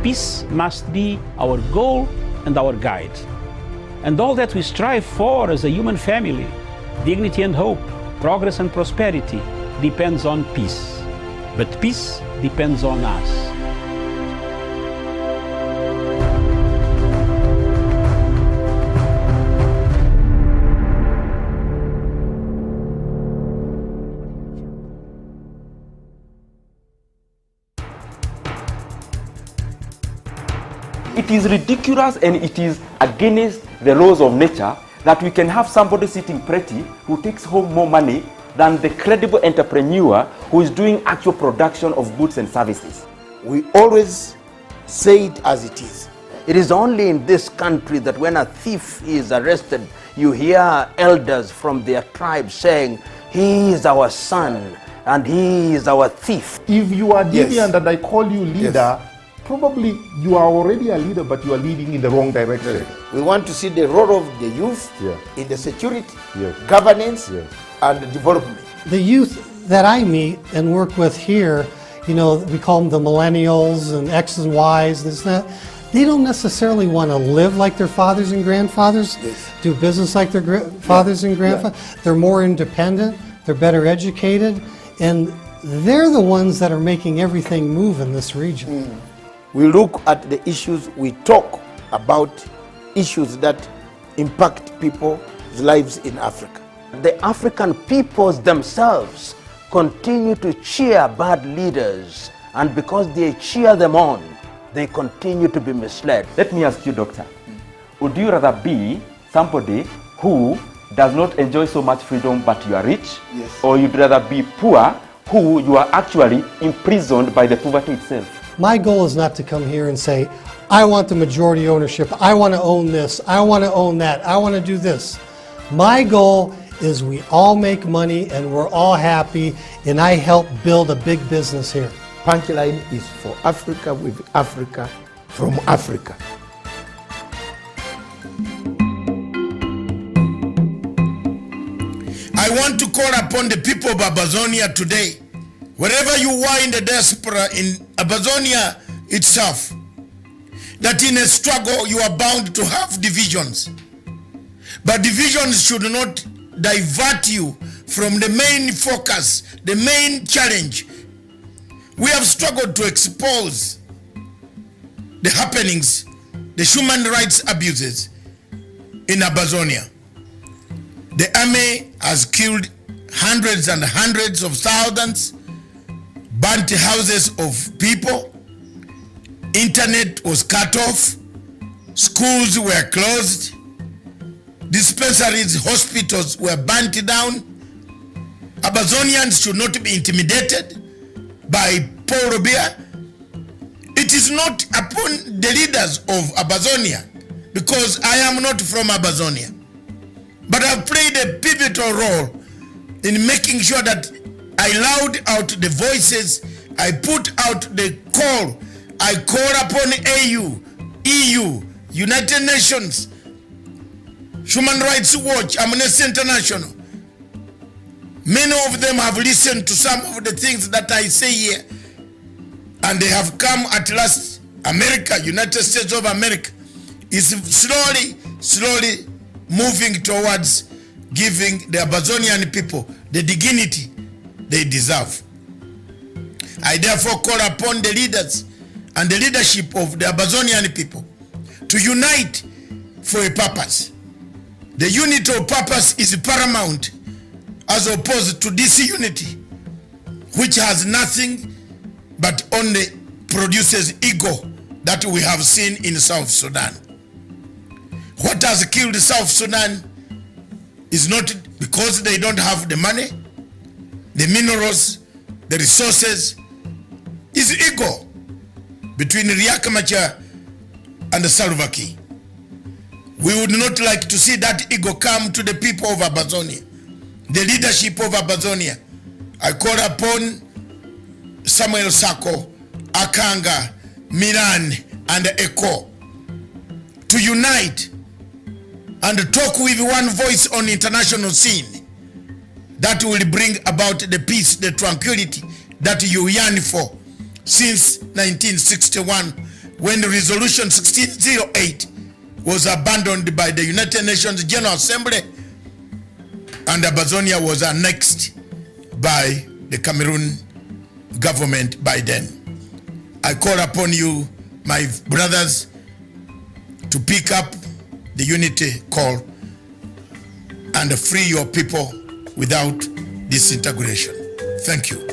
Peace must be our goal and our guide. And all that we strive for as a human family, dignity and hope, progress and prosperity, depends on peace. But peace depends on us. It is ridiculous and it is against the laws of nature that we can have somebody sitting pretty who takes home more money than the credible entrepreneur who is doing actual production of goods and services. We always say it as it is. It is only in this country that when a thief is arrested, you hear elders from their tribe saying, "He is our son and he is our thief." If you are deviant Yes. and I call you leader, Yes. probably you are already a leader, but you are leading in the wrong direction. We want to see the role of the youth Yeah. in the security, Yes. governance, Yes. and development. The youth that I meet and work with here, you know, we call them the millennials and X's and Y's, this and that. They don't necessarily want to live like their fathers and grandfathers, Yes. do business like their fathers and grandfathers. They're more independent, they're better educated, and they're the ones that are making everything move in this region. We look at the issues, we talk about issues that impact people's lives in Africa. The African peoples themselves continue to cheer bad leaders, and because they cheer them on, they continue to be misled. Let me ask you, doctor, would you rather be somebody who does not enjoy so much freedom but you are rich? Yes. Or you'd rather be poor who you are actually imprisoned by the poverty itself? My goal is not to come here and say, I want the majority ownership, I want to own this, I want to own that, I want to do this. My goal is we all make money and we're all happy, and I help build a big business here. Punchline is for Africa, with Africa, from Africa. I want to call upon the people of Abazonia today, wherever you are in the diaspora in Abazonia itself, that in a struggle you are bound to have divisions. But divisions should not divert you from the main focus, the main challenge. We have struggled to expose the happenings, the human rights abuses in Abazonia. The army has killed hundreds and hundreds of thousands, burnt houses of people, internet was cut off, schools were closed, dispensaries, hospitals were burnt down. Abazonians should not be intimidated by Paul Robia. It is not upon the leaders of Abazonia, because I am not from Abazonia, but I've played a pivotal role in making sure that I loud out the voices, I put out the call, I call upon AU, EU, United Nations, Human Rights Watch, Amnesty International. Many of them have listened to some of the things that I say here, and they have come at last. America, United States of America, is slowly moving towards giving the Abazonian people the dignity they deserve. I therefore call upon the leaders and the leadership of the Abazonian people to unite for a purpose. The unity of purpose is paramount, as opposed to disunity, which has nothing but only produces ego that we have seen in South Sudan. What has killed South Sudan is not because they don't have the money, the minerals, the resources. Is ego between Riek Machar and Salva Kiir. We would not like to see that ego come to the people of Abazonia, the leadership of Abazonia. I call upon Samuel Sako, Akanga, Miran, and Eko to unite and talk with one voice on international scene that will bring about the peace, the tranquility that you yearn for since 1961, when Resolution 1608 was abandoned by the United Nations General Assembly and Amazonia was annexed by the Cameroon government by then. I call upon you, my brothers, to pick up the unity call and free your people without disintegration. Thank you.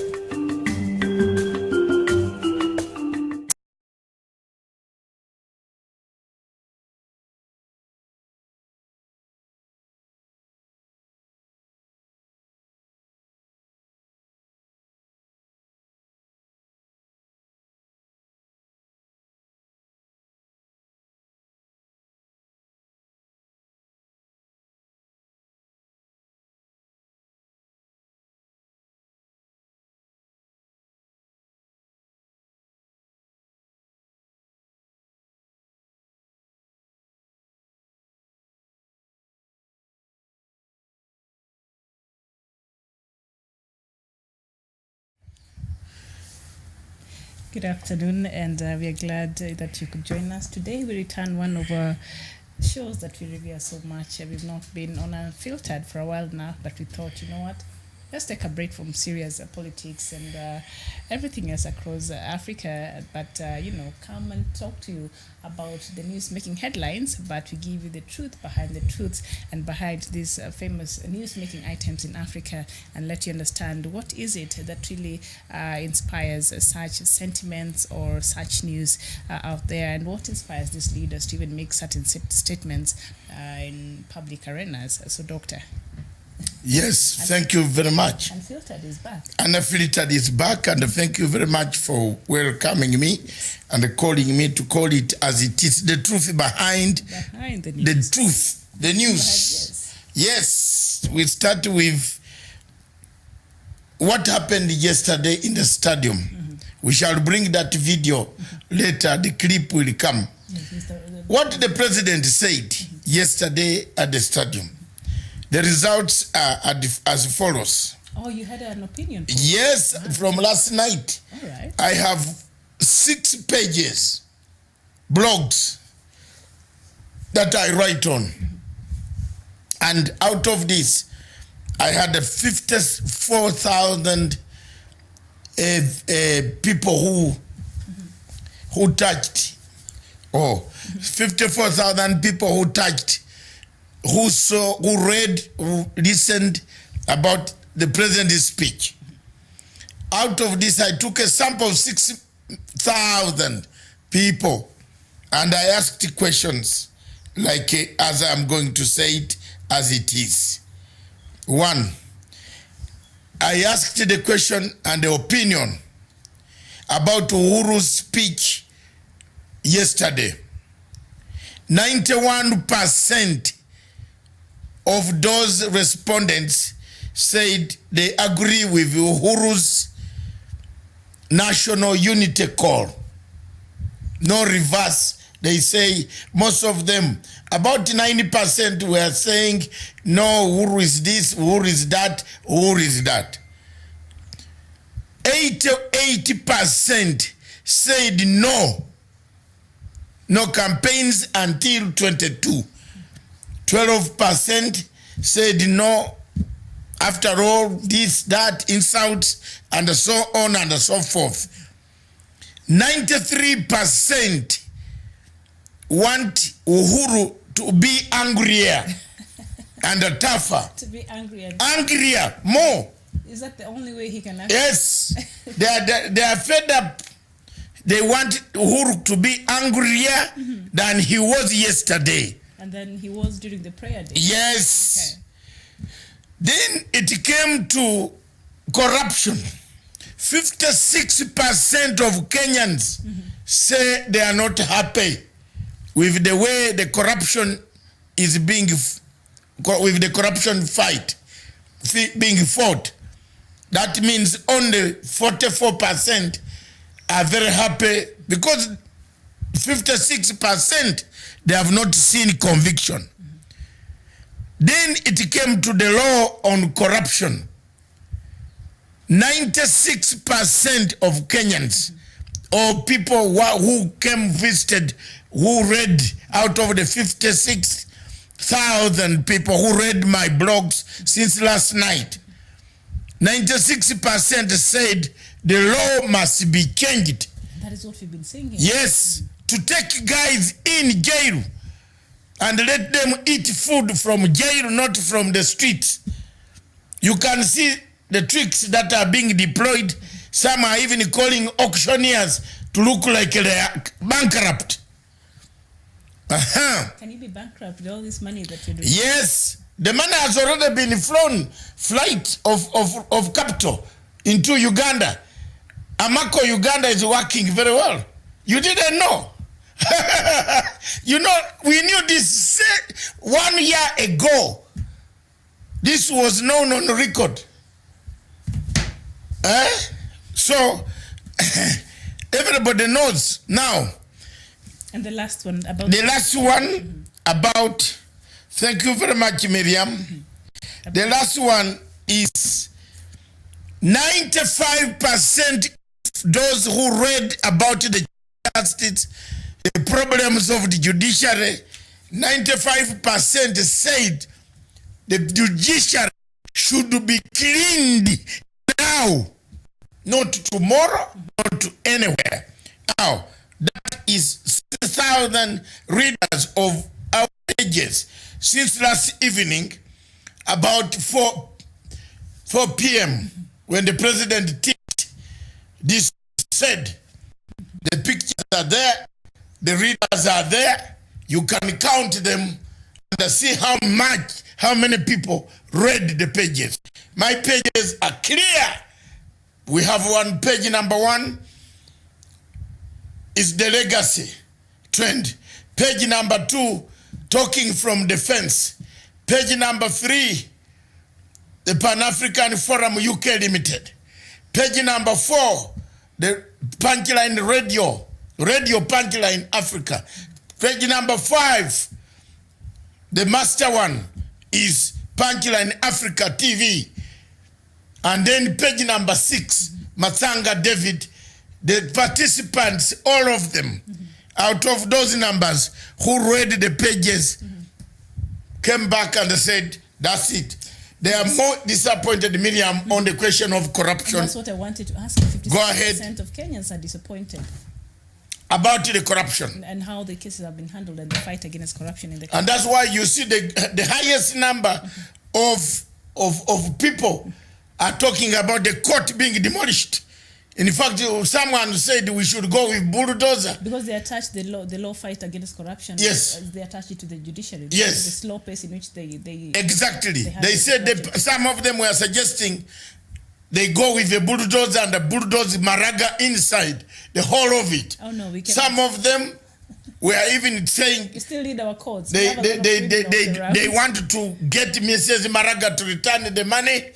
Good afternoon, and we are glad that you could join us today. We return one of our shows that we revere so much. We've not been on Unfiltered for a while now, but we thought, you know what, let's take a break from serious politics and everything else across Africa, but come and talk to you about the news making headlines, but we give you the truth behind the truths and behind these famous news making items in Africa, and let you understand what is it that really inspires such sentiments or such news out there, and what inspires these leaders to even make certain statements in public arenas. So, Doctor. Yes, thank you very much. Unfiltered is back. Unfiltered is back, and thank you very much for welcoming me and calling me to call it as it is, the truth behind the news. The truth, the news. Yes, we start with what happened yesterday in the stadium. Mm-hmm. We shall bring that video later, the clip will come. Yes, what the president said yesterday at the stadium. The results are as follows. Oh, you had an opinion? Yes, from last night. All right. I have 6 pages, blogs that I write on. Mm-hmm. And out of this, I had 54,000 people who touched. Oh, 54,000 people who touched, who saw, who read, who listened about the president's speech. Out of this, I took a sample of 6,000 people, and I asked questions, like as I'm going to say it as it is. 1, I asked the question and the opinion about Uhuru's speech yesterday. 91% of those respondents said they agree with Uhuru's national unity call. No reverse. They say, most of them, about 90% were saying, no, Uhuru is this, Uhuru is that, Uhuru is that. 80% said no. No campaigns until 22. 12% said no, after all, this, that, insults, and so on and so forth. 93% want Uhuru to be angrier and tougher. To be angrier. Angrier, more. Is that the only way he can act? Yes. they are fed up. They want Uhuru to be angrier than he was yesterday. And then he was during the prayer day. Yes. Okay. Then it came to corruption. 56% of Kenyans say they are not happy with the way the corruption is being, with the corruption fight being fought. That means only 44% are very happy, because 56% they have not seen conviction. Then it came to the law on corruption. 96% of Kenyans or people who came visited, who read out of the 56,000 people who read my blogs since last night, 96% said the law must be changed. That is what we've been saying here. Yes, to take guys in jail and let them eat food from jail, not from the streets. You can see the tricks that are being deployed. Some are even calling auctioneers to look like they are bankrupt. Can you be bankrupt with all this money that you're doing? Yes, the money has already been flown, flight of capital into Uganda. Amako, Uganda is working very well. You didn't know. You know, we knew this 1 year ago. This was known on record. So, everybody knows now. And the last one about... The last one about... Thank you very much, Miriam. The last one is 95% those who read about the justice, the problems of the judiciary, 95% said the judiciary should be cleaned now, not tomorrow, not anywhere. Now, that is 6,000 readers of our pages since last evening, about 4 p.m. when the president this said. The pictures are there, the readers are there. You can count them and see how many people read the pages. My pages are clear. We have one page, number 1 is the legacy trend. Page number 2, talking from defense. Page number 3, the Pan-African Forum UK Limited. Page number 4, the Punchline Radio Punchline Africa. Page number 5, the master one is Punchline Africa TV. And then page number 6, Matsanga David, the participants, all of them, out of those numbers who read the pages, came back and said, that's it. They are more disappointed, Miriam, on the question of corruption. That's what I wanted to ask. 56% Go ahead. of Kenyans are disappointed about the corruption and how the cases have been handled and the fight against corruption in the country. And that's why you see the highest number of people are talking about the court being demolished. In fact, someone said we should go with bulldozer. Because they attach the law fight against corruption. Yes. They attach it to the judiciary. Yes. The slow pace in which they exactly. They said some of them were suggesting they go with a bulldozer and a bulldoze Maraga inside, the whole of it. Oh no, we can. Some of them were even saying we still need our courts. They want to get Mrs. Maraga to return the money.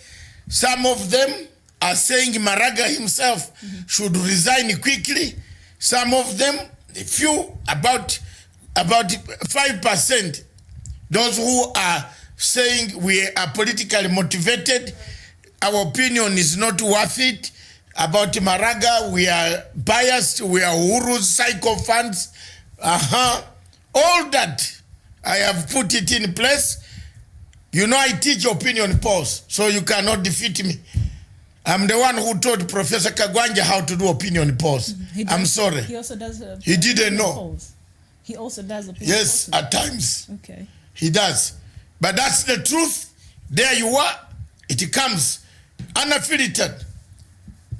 Some of them are saying Maraga himself should resign quickly. Some of them, a few, about 5%, those who are saying we are politically motivated, our opinion is not worth it. About Maraga, we are biased, we are Uhuru's psycho fans. All that, I have put it in place. You know, I teach opinion polls, so you cannot defeat me. I'm the one who taught Professor Kagwanja how to do opinion polls. I'm sorry. He also does. He didn't know. Polls. He also does opinion yes, polls. at times. Okay. He does. But that's the truth. There you are. It comes unfiltered.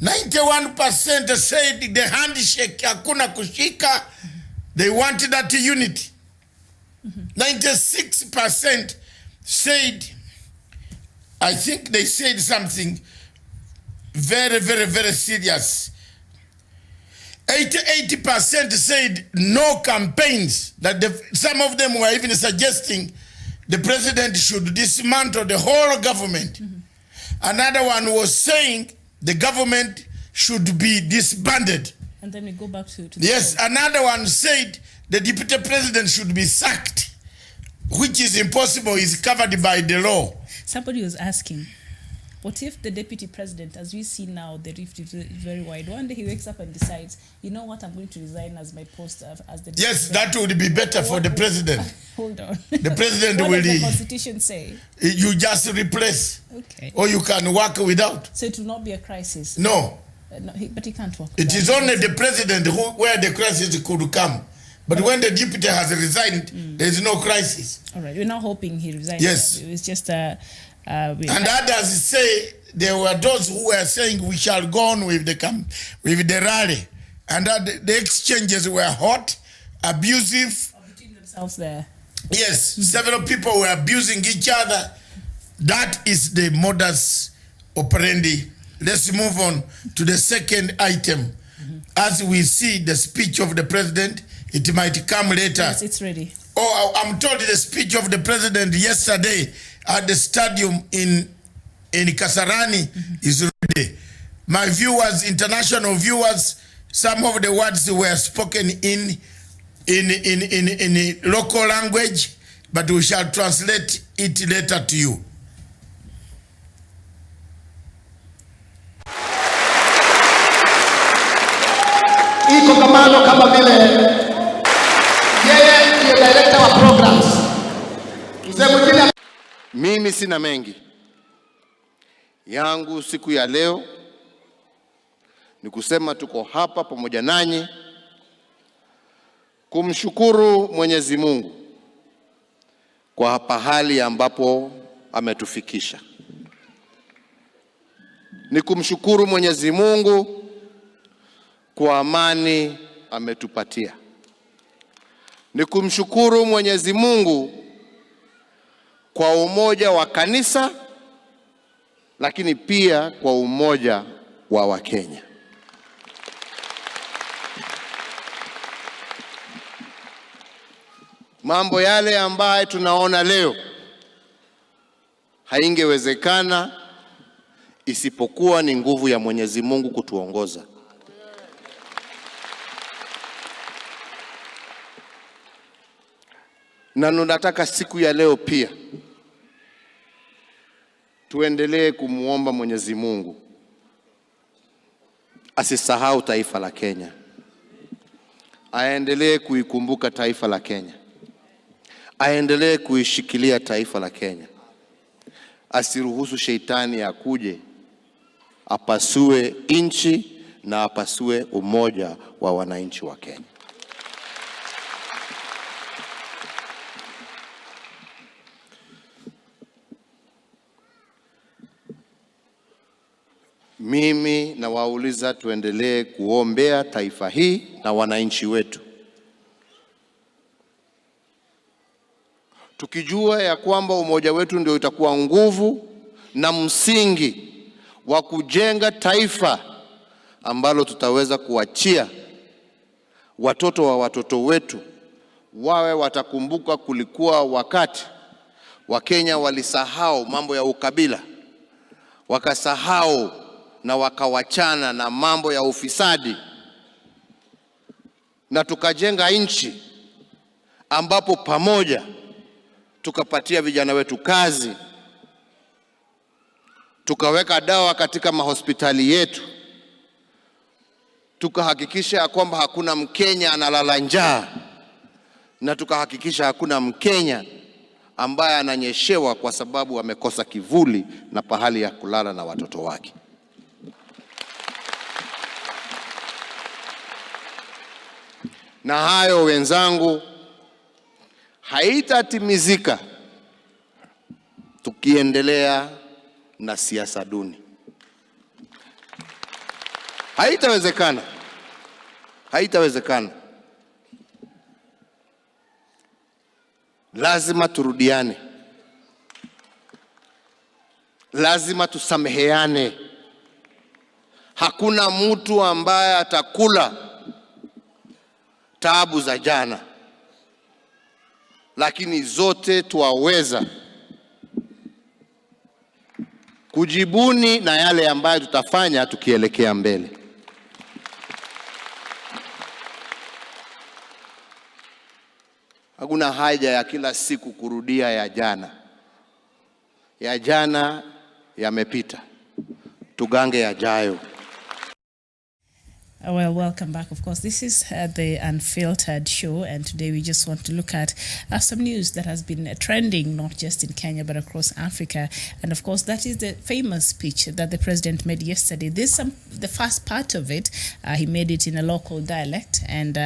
91% said the handshake hakuna kushika. They wanted that unity. 96% said, I think they said something very, very, very serious. 80% said no campaigns. That some of them were even suggesting the president should dismantle the whole government. Another one was saying the government should be disbanded. And then we go back to yes, another one said the deputy president should be sacked, which is impossible, is covered by the law. Somebody was asking, What if the deputy president, as we see now, the rift is very wide, one day he wakes up and decides, you know what, I'm going to resign as my post as the deputy Yes, that would be better for the president. Hold on. The president what will... does the constitution say? You just replace. Okay. Or you can work without. So it will not be a crisis? No. No, but he can't work. It is only the president where the crisis could come. But when the deputy has resigned, there is no crisis. All right, we're now hoping he resigns. Yes. It's just and others say, there were those who were saying we shall go on with the rally. And that the exchanges were hot, abusive. Between themselves there. Yes, several people were abusing each other. That is the modus operandi. Let's move on to the second item. As we see the speech of the president, it might come later. Yes, it's ready. Oh, I'm told the speech of the president yesterday at the stadium in Kasarani is ready. My viewers, international viewers, some of the words were spoken in local language, but we shall translate it later to you. Iko kamano kama vile yeye ndiye director wa programs. Mzee mwingine, mimi sina mengi yangu siku ya leo ni kusema tuko hapa pamoja nanyi kumshukuru Mwenyezi Mungu kwa pahali ambapo ametufikisha. Ni kumshukuru Mwenyezi Mungu kwa amani ametupatia. Ni kumshukuru Mwenyezi Mungu kwa umoja wa kanisa, lakini pia kwa umoja wa Wakenya. Mambo yale ambayo tunaona leo haingewezekana isipokuwa ni nguvu ya Mwenyezi Mungu kutuongoza. Na nataka siku ya leo pia tuendelee kumuomba Mwenyezi Mungu asisahau taifa la Kenya. Aendelee kuikumbuka taifa la Kenya. Aendelee kuishikilia taifa la Kenya. Asiruhusu sheitani akuje apasue nchi na apasue umoja wa wananchi wa Kenya. Mimi na wauliza tuendelee kuombea taifa hii na wananchi wetu, tukijua ya kwamba umoja wetu ndio itakuwa nguvu na msingi wa kujenga taifa ambalo tutaweza kuachia watoto wa watoto wetu wawe watakumbuka kulikuwa wakati Wakenya walisahau mambo ya ukabila, wakasahau na wakawachana na mambo ya ufisadi, na tukajenga nchi ambapo pamoja tukapatia vijana wetu kazi, tukaweka dawa katika mahospitali yetu, tukahakikisha ya kwamba hakuna Mkenya analala njaa, na tukahakikisha hakuna Mkenya ambaye ananyeshewa kwa sababu amekosa kivuli na pahali ya kulala na watoto wake. Na hayo wenzangu haitatimizika tukiendelea na siasa duni. Haitawezekana. Haitawezekana. Lazima turudiane. Lazima tusameheane. Hakuna mtu ambaye atakula taabu za jana, lakini zote tuwaweza kujibuni na yale ambayo tutafanya tukielekea mbele. Hakuna haja ya kila siku kurudia ya jana. Ya jana yamepita. tugange yajayo. Well, welcome back. Of course, this is the Unfiltered show, and today we just want to look at some news that has been trending not just in Kenya but across Africa. And of course, that is the famous speech that the president made yesterday. This the first part of it. He made it in a local dialect, and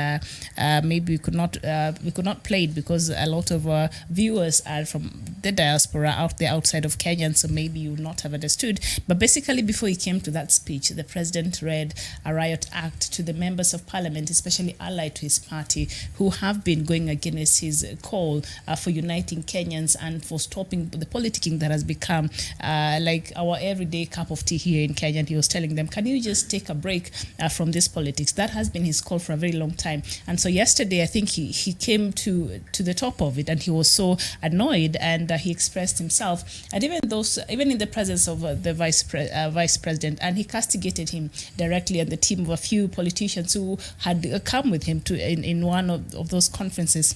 maybe we could not play it because a lot of viewers are from the diaspora out there outside of Kenya, and so maybe you would not have understood. But basically, before he came to that speech, the president read a riot act to the members of parliament, especially allied to his party, who have been going against his call for uniting Kenyans and for stopping the politicking that has become like our everyday cup of tea here in Kenya. And he was telling them, can you just take a break from this politics? That has been his call for a very long time. And so yesterday, I think he came to the top of it, and he was so annoyed, and he expressed himself, and even in the presence of the vice president, and he castigated him directly and the team of a few politicians who had come with him in one of those conventions.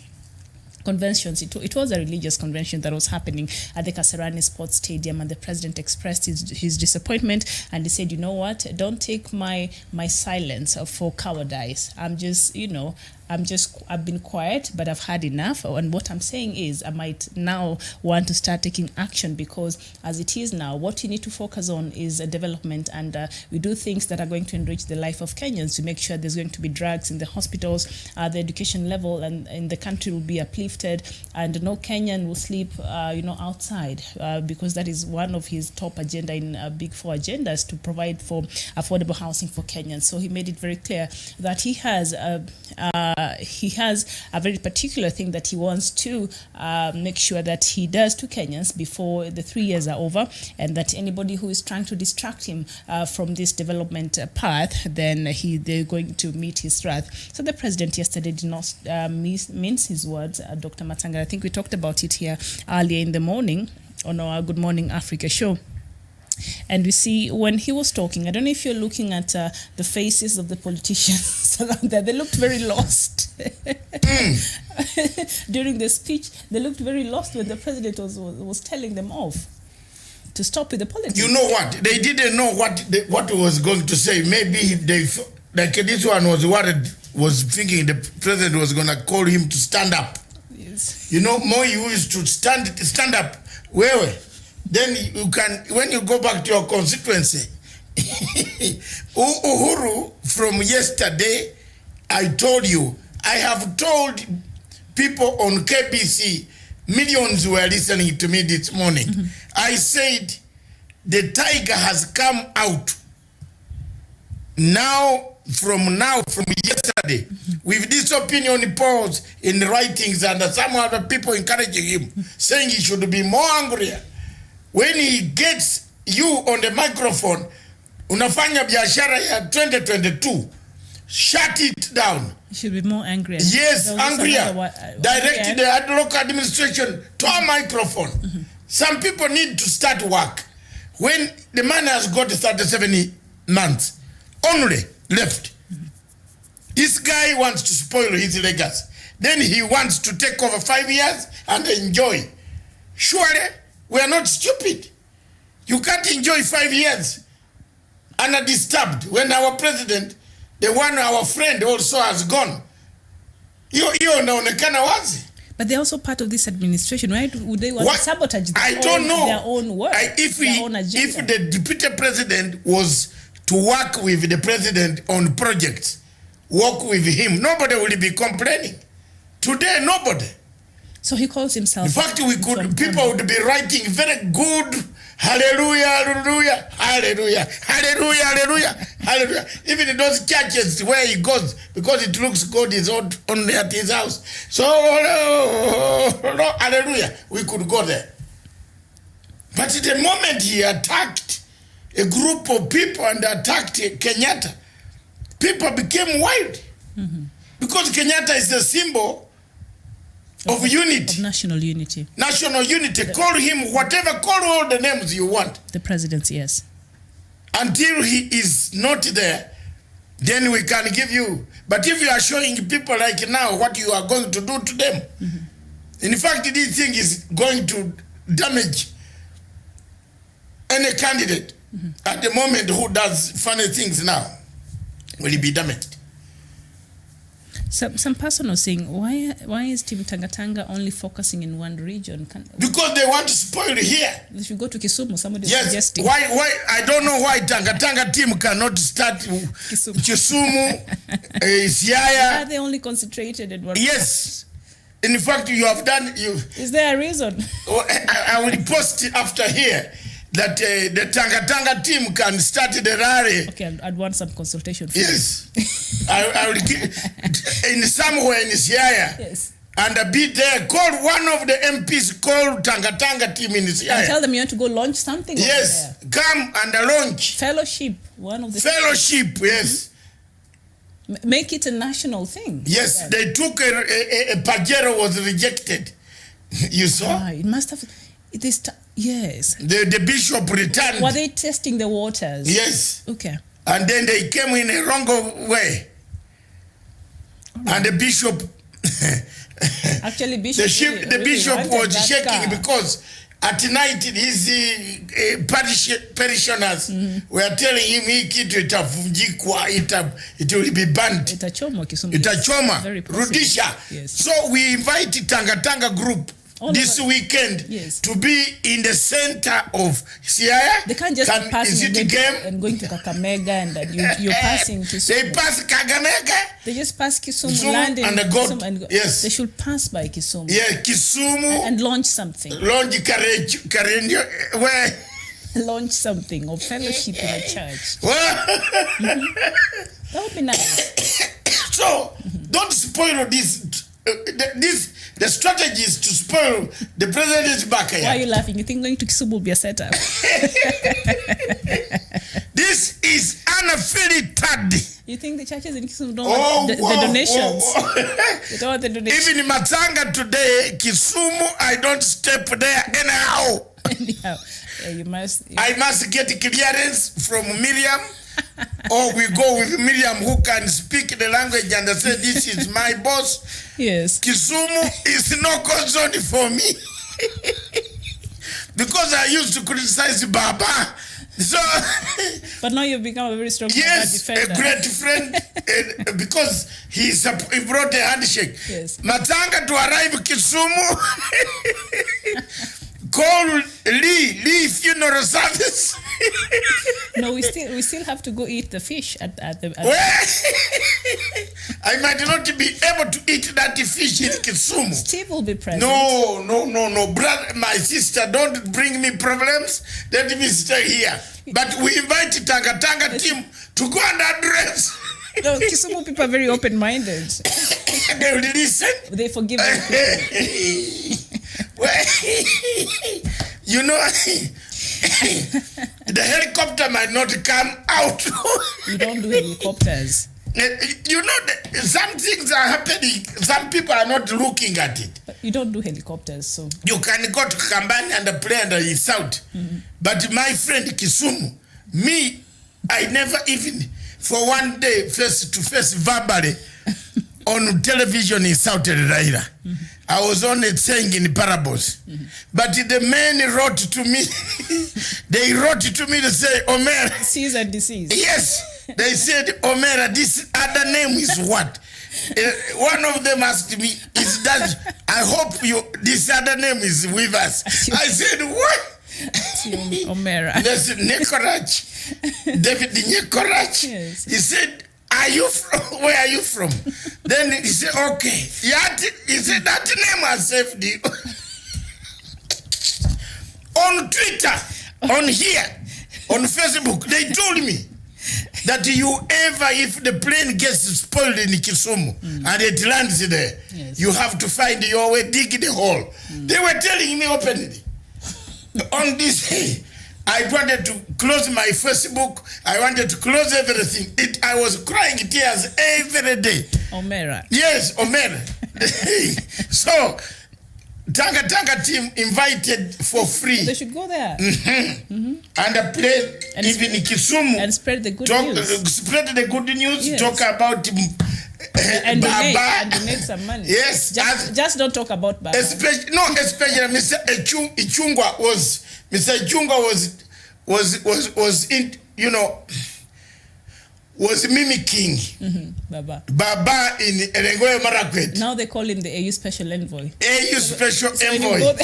It was a religious convention that was happening at the Kasarani Sports Stadium, and the president expressed his disappointment, and he said, you know what, don't take my silence for cowardice. I've been quiet, but I've had enough. And what I'm saying is I might now want to start taking action, because as it is now, what you need to focus on is development, and we do things that are going to enrich the life of Kenyans, to make sure there's going to be drugs in the hospitals, the education level and in the country will be uplifted, and no Kenyan will sleep outside, because that is one of his top agenda in big four agendas, to provide for affordable housing for Kenyans. So he made it very clear that he has a very particular thing that he wants to make sure that he does to Kenyans before the 3 years are over, and that anybody who is trying to distract him from this development path, then they're going to meet his wrath. So the president yesterday did not mince his words. Dr. Matanga, I think we talked about it here earlier in the morning on our Good Morning Africa show. And we see when he was talking, I don't know if you're looking at the faces of the politicians around there, they looked very lost. During the speech, they looked very lost when the president was telling them off to stop with the politics. You know what? They didn't know what he was going to say. Maybe like this one was thinking the president was going to call him to stand up. Yes. You know, more you used to stand up. Where? Then you can, when you go back to your constituency, Uhuru, from yesterday, I told you, I have told people on KBC, millions were listening to me this morning. I said, the tiger has come out from yesterday, with this opinion polls in the writings, and some other people encouraging him, saying he should be more angrier. When he gets you on the microphone, unafanya biashara ya 2022, shut it down. You should be more angry. Yes, angrier. Direct the local administration to a microphone. Some people need to start work. When the man has got 37 months only left, this guy wants to spoil his legacy. Then he wants to take over 5 years and enjoy. Surely, we are not stupid. You can't enjoy 5 years undisturbed when our president, the one our friend also has gone. But they're also part of this administration, right? Would they want to sabotage their own work? If the deputy president was to work with the president on projects, work with him, nobody will be complaining. Today, nobody. So he calls himself. In fact, people would be writing very good, hallelujah, hallelujah, hallelujah, hallelujah, hallelujah, hallelujah. Even in those churches where he goes, because it looks God is only at his house. So, hallelujah, we could go there. But the moment he attacked a group of people and attacked Kenyatta, people became wild. Because Kenyatta is the symbol of unity. Of national unity. National unity. Call him whatever, call all the names you want. The president, yes. Until he is not there, then we can give you. But if you are showing people like now what you are going to do to them, in fact, this thing is going to damage any candidate At the moment, who does funny things now will be damaged. Some person was saying, why is Team Tangatanga only focusing in one region? Because they want to spoil here. They should go to Kisumu. Somebody is yes. suggesting. Why? I don't know why Tangatanga team cannot start Kisumu, Siaya. Are they only concentrated in one? Yes. In fact, you have done. Is there a reason? I will post after here that the Tangatanga team can start the rally. Okay, I'd want some consultation. Yes. I will give, in somewhere in Siaya. Yes. And be there. Call one of the MPs. Call Tangatanga team in Siaya. And tell them you want to go launch something. Yes. Over there. Come and launch. Fellowship. One of the fellowship. Yes. Make it a national thing. Yes. They took a Pajero was rejected. You saw. It must have. It is. Yes. The bishop returned. Were they testing the waters? Yes. Okay. And then they came in a wrong way. Right. And the bishop, actually, bishop the bishop was shaking because at night his parishioners were telling him it will be banned. Itachoma. Rudisha. Yes. So we invite Tangatanga group this weekend to be in the center of Siaya. They can't just be passing and going to Kakamega and you're passing Kisumu. They pass Kakamega. They just pass Kisumu land and Kisumu and yes. They should pass by Kisumu. Yeah, Kisumu. And launch something. Launch where? Launch something or fellowship in a church. That would be nice. So don't spoil this. The strategy is to spoil the president's backyard. Why are you laughing? You think going to Kisumu will be a setup? This is unfiltered. You think the churches in Kisumu don't want the donations? They don't want the donations. Even in Matanga today, Kisumu, I don't step there anyhow. Anyhow, you must. I must get clearance from Miriam. Or we go with Miriam who can speak the language and say, this is my boss. Yes. Kisumu is no concern for me. Because I used to criticize Baba. So, but now you've become a very strong defender. A great friend. Because he brought a handshake. Yes. Matanga to arrive Kisumu. Call Lee funeral service. No, we still have to go eat the fish at the. I might not be able to eat that fish in Kisumu. Steve will be present. No, brother, my sister, don't bring me problems. Let me stay here. But we invite Tangatanga team to go and address. No, Kisumu people are very open-minded. They will listen. They forgive them. You know, the helicopter might not come out. You don't do helicopters. You know, some things are happening. Some people are not looking at it. But you don't do helicopters, so. You can go to Kambani and play and it's out. But my friend Kisumu, me, I never even, for one day, face-to-face verbally, on television insulted Raila. I was only saying in parables. But the men wrote to me, they wrote to me to say, Omer. Cease and desist. Yes. They said, Omer, this other name is what? One of them asked me, is that, I hope this other name is with us. I said, what? Omera. That's Nekorach. David Nekorach. Yes. He said, where are you from? Then he said, okay. He said, that name has saved you. On Twitter, on here, on Facebook, they told me that if the plane gets spoiled in Kisumu and it lands there, you have to find your way, dig the hole. They were telling me openly. On this day, I wanted to close my Facebook. I wanted to close everything. I was crying tears every day. Omera. Yes, Omera. So, Tanga team invited for free. They should go there. And play even in Kisumu. And spread the good news. Spread the good news. Yes. Talk about and Baba. donate some money. Yes. Just don't talk about Baba. Especially Mr. Ichungwa was in, you know, was mimicking Baba in Erengoye Marakwet. Now they call him the AU Special Envoy. AU Special Envoy.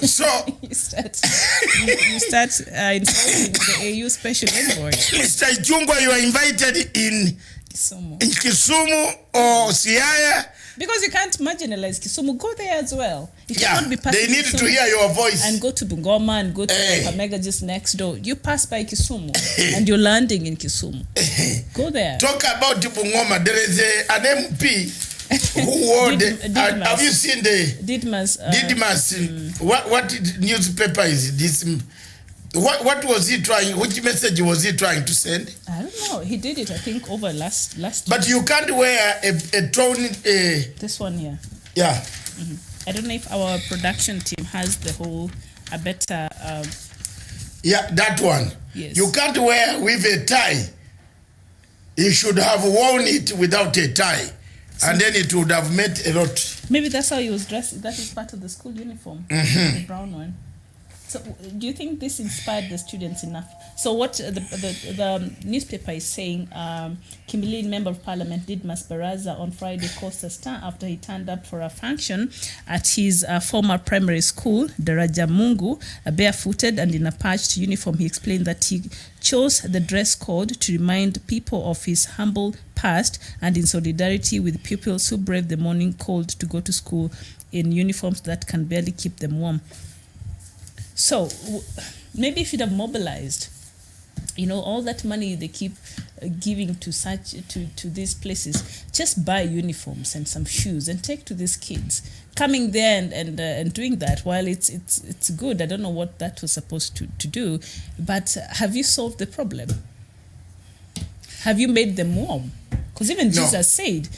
So you start insulting the AU Special Envoy. Mr. Ichung'wah, you are invited in Kisumu or Siaya. Because you can't marginalize Kisumu. Go there as well. You cannot be passing. They need Kisumu to hear your voice. And go to Bungoma and go to Kakamega just next door. You pass by Kisumu and you're landing in Kisumu. Go there. Talk about Bungoma. There is an MP who won. Have you seen the Didmas? What newspaper is this? What was he trying? Which message was he trying to send? I don't know. He did it, I think, over last But you can't wear a tone. This one here. Yeah. I don't know if our production team has a better. Yeah, that one. Yes. You can't wear with a tie. You should have worn it without a tie, and then it would have meant a lot. Maybe that's how he was dressed. That is part of the school uniform, the brown one. So, do you think this inspired the students enough? So, what the newspaper is saying, Kimberley Member of Parliament Didmas Baraza on Friday caused a stir after he turned up for a function at his former primary school, Daraja Mungu, barefooted and in a patched uniform. He explained that he chose the dress code to remind people of his humble past and in solidarity with pupils who brave the morning cold to go to school in uniforms that can barely keep them warm. So maybe if you'd have mobilized, you know, all that money they keep giving to these places, just buy uniforms and some shoes and take to these kids. Coming there and doing that, while it's good, I don't know what that was supposed to do, but have you solved the problem? Have you made them warm? Because even Jesus said,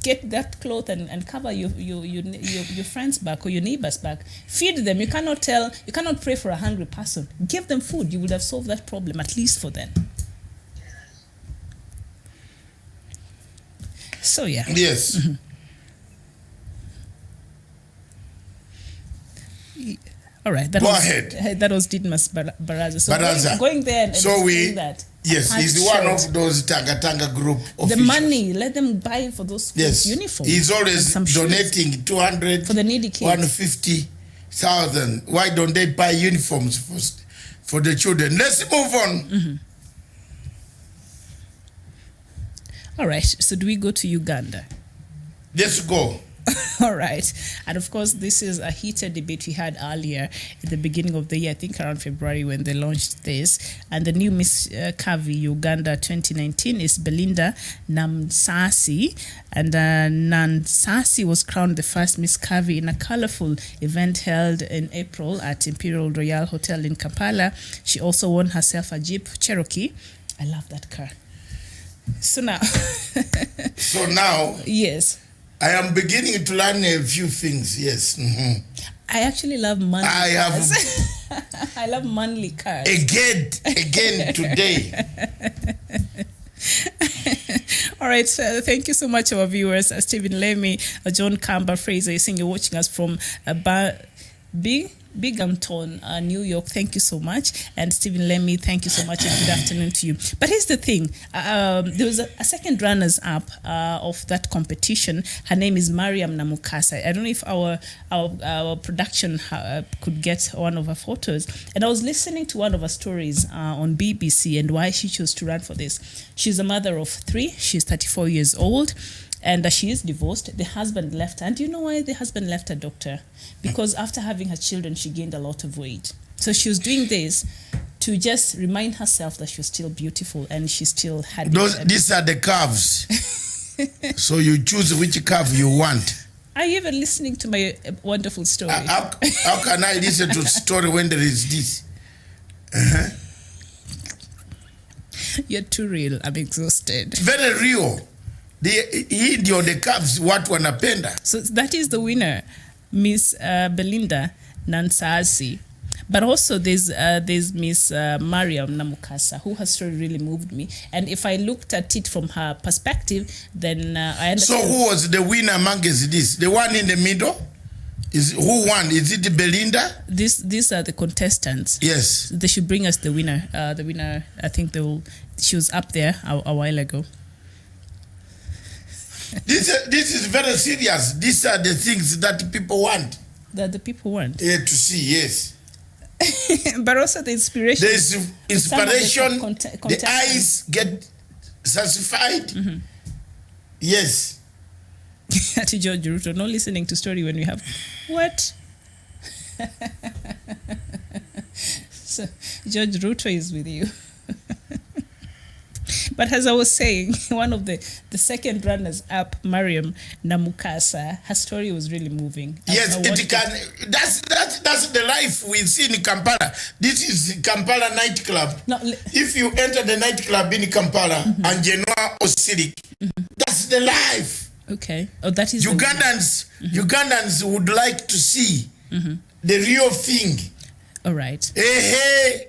get that cloth and cover your friend's back or your neighbor's back. Feed them. You cannot pray for a hungry person. Give them food. You would have solved that problem, at least for them. So, yeah. Yes. All right. Go ahead. That was Didmas Baraza. So going there and doing that. Yes, he's one of those Tanga group officials. The money, let them buy for those uniforms. He's always donating shoes. 200 for the needy kids. 150,000. Why don't they buy uniforms for the children? Let's move on. All right. So do we go to Uganda? Let's go. All right. And of course, this is a heated debate we had earlier at the beginning of the year, I think around February when they launched this. And the new Miss Curvy Uganda 2019 is Belinda Namsasi. And Namsasi was crowned the first Miss Curvy in a colorful event held in April at Imperial Royal Hotel in Kampala. She also won herself a Jeep Cherokee. I love that car. So now. Yes. I am beginning to learn a few things, yes. I actually love manly cars. I love manly cars. Again today. All right, so thank you so much, our viewers. Stephen Lemmy, John Campbell, Fraser, you're watching us from Binghamton, New York. Thank you so much. And Stephen Lemmy, thank you so much and good afternoon to you. But here's the thing. There was a second runners-up of that competition. Her name is Mariam Namukasa. I don't know if our production could get one of her photos. And I was listening to one of her stories on BBC and why she chose to run for this. She's a mother of 3. She's 34 years old. And she is divorced. The husband left her. And do you know why the husband left her, doctor? Because after having her children, she gained a lot of weight. So she was doing this to just remind herself that she was still beautiful and she still had... These are the curves. So you choose which curve you want. Are you even listening to my wonderful story? How can I listen to a story when there is this? You're too real. I'm exhausted. Very real. The curves watu wanapenda. So that is the winner, Miss Belinda Nansasi. But also there's Miss Mariam Namukasa, who her story really moved me. And if I looked at it from her perspective, then I understand. So who was the winner amongst this? The one in the middle? Who won? Is it Belinda? These are the contestants. Yes. They should bring us the winner. The winner, I think she was up there a while ago. This is very serious. These are the things that people want. That the people want. Yeah, to see, yes. But also the inspiration. There's inspiration. The eyes get satisfied. Mm-hmm. Yes. To George Ruto, not listening to story when we have what? So George Ruto is with you. But as I was saying, one of the second runners up, Mariam Namukasa, her story was really moving. Yes, it can. That's the life we see in Kampala. This is Kampala nightclub. No, if you enter the nightclub in Kampala, mm-hmm. and Genoa or Sirik, mm-hmm. that's the life. Okay. Oh, that is Ugandans. Mm-hmm. Ugandans would like to see mm-hmm. the real thing. All right. Hey,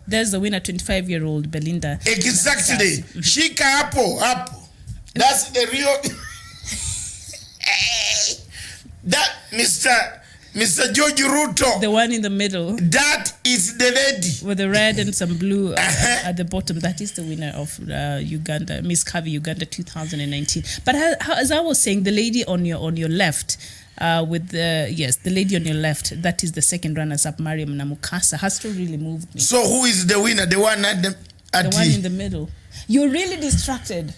there's the winner, 25-year-old Belinda. Exactly. Mm-hmm. Shika Apple. That's the real. That Mr. George Ruto. The one in the middle. That is the lady. With the red and some blue at the bottom. That is the winner of Uganda, Miss Curvy Uganda 2019. But as I was saying, the lady on your left, the lady on your left, that is the second runners-up, Mariam Namukasa. Her story really moved me. So who is the winner? The one at the one in the middle. You're really distracted.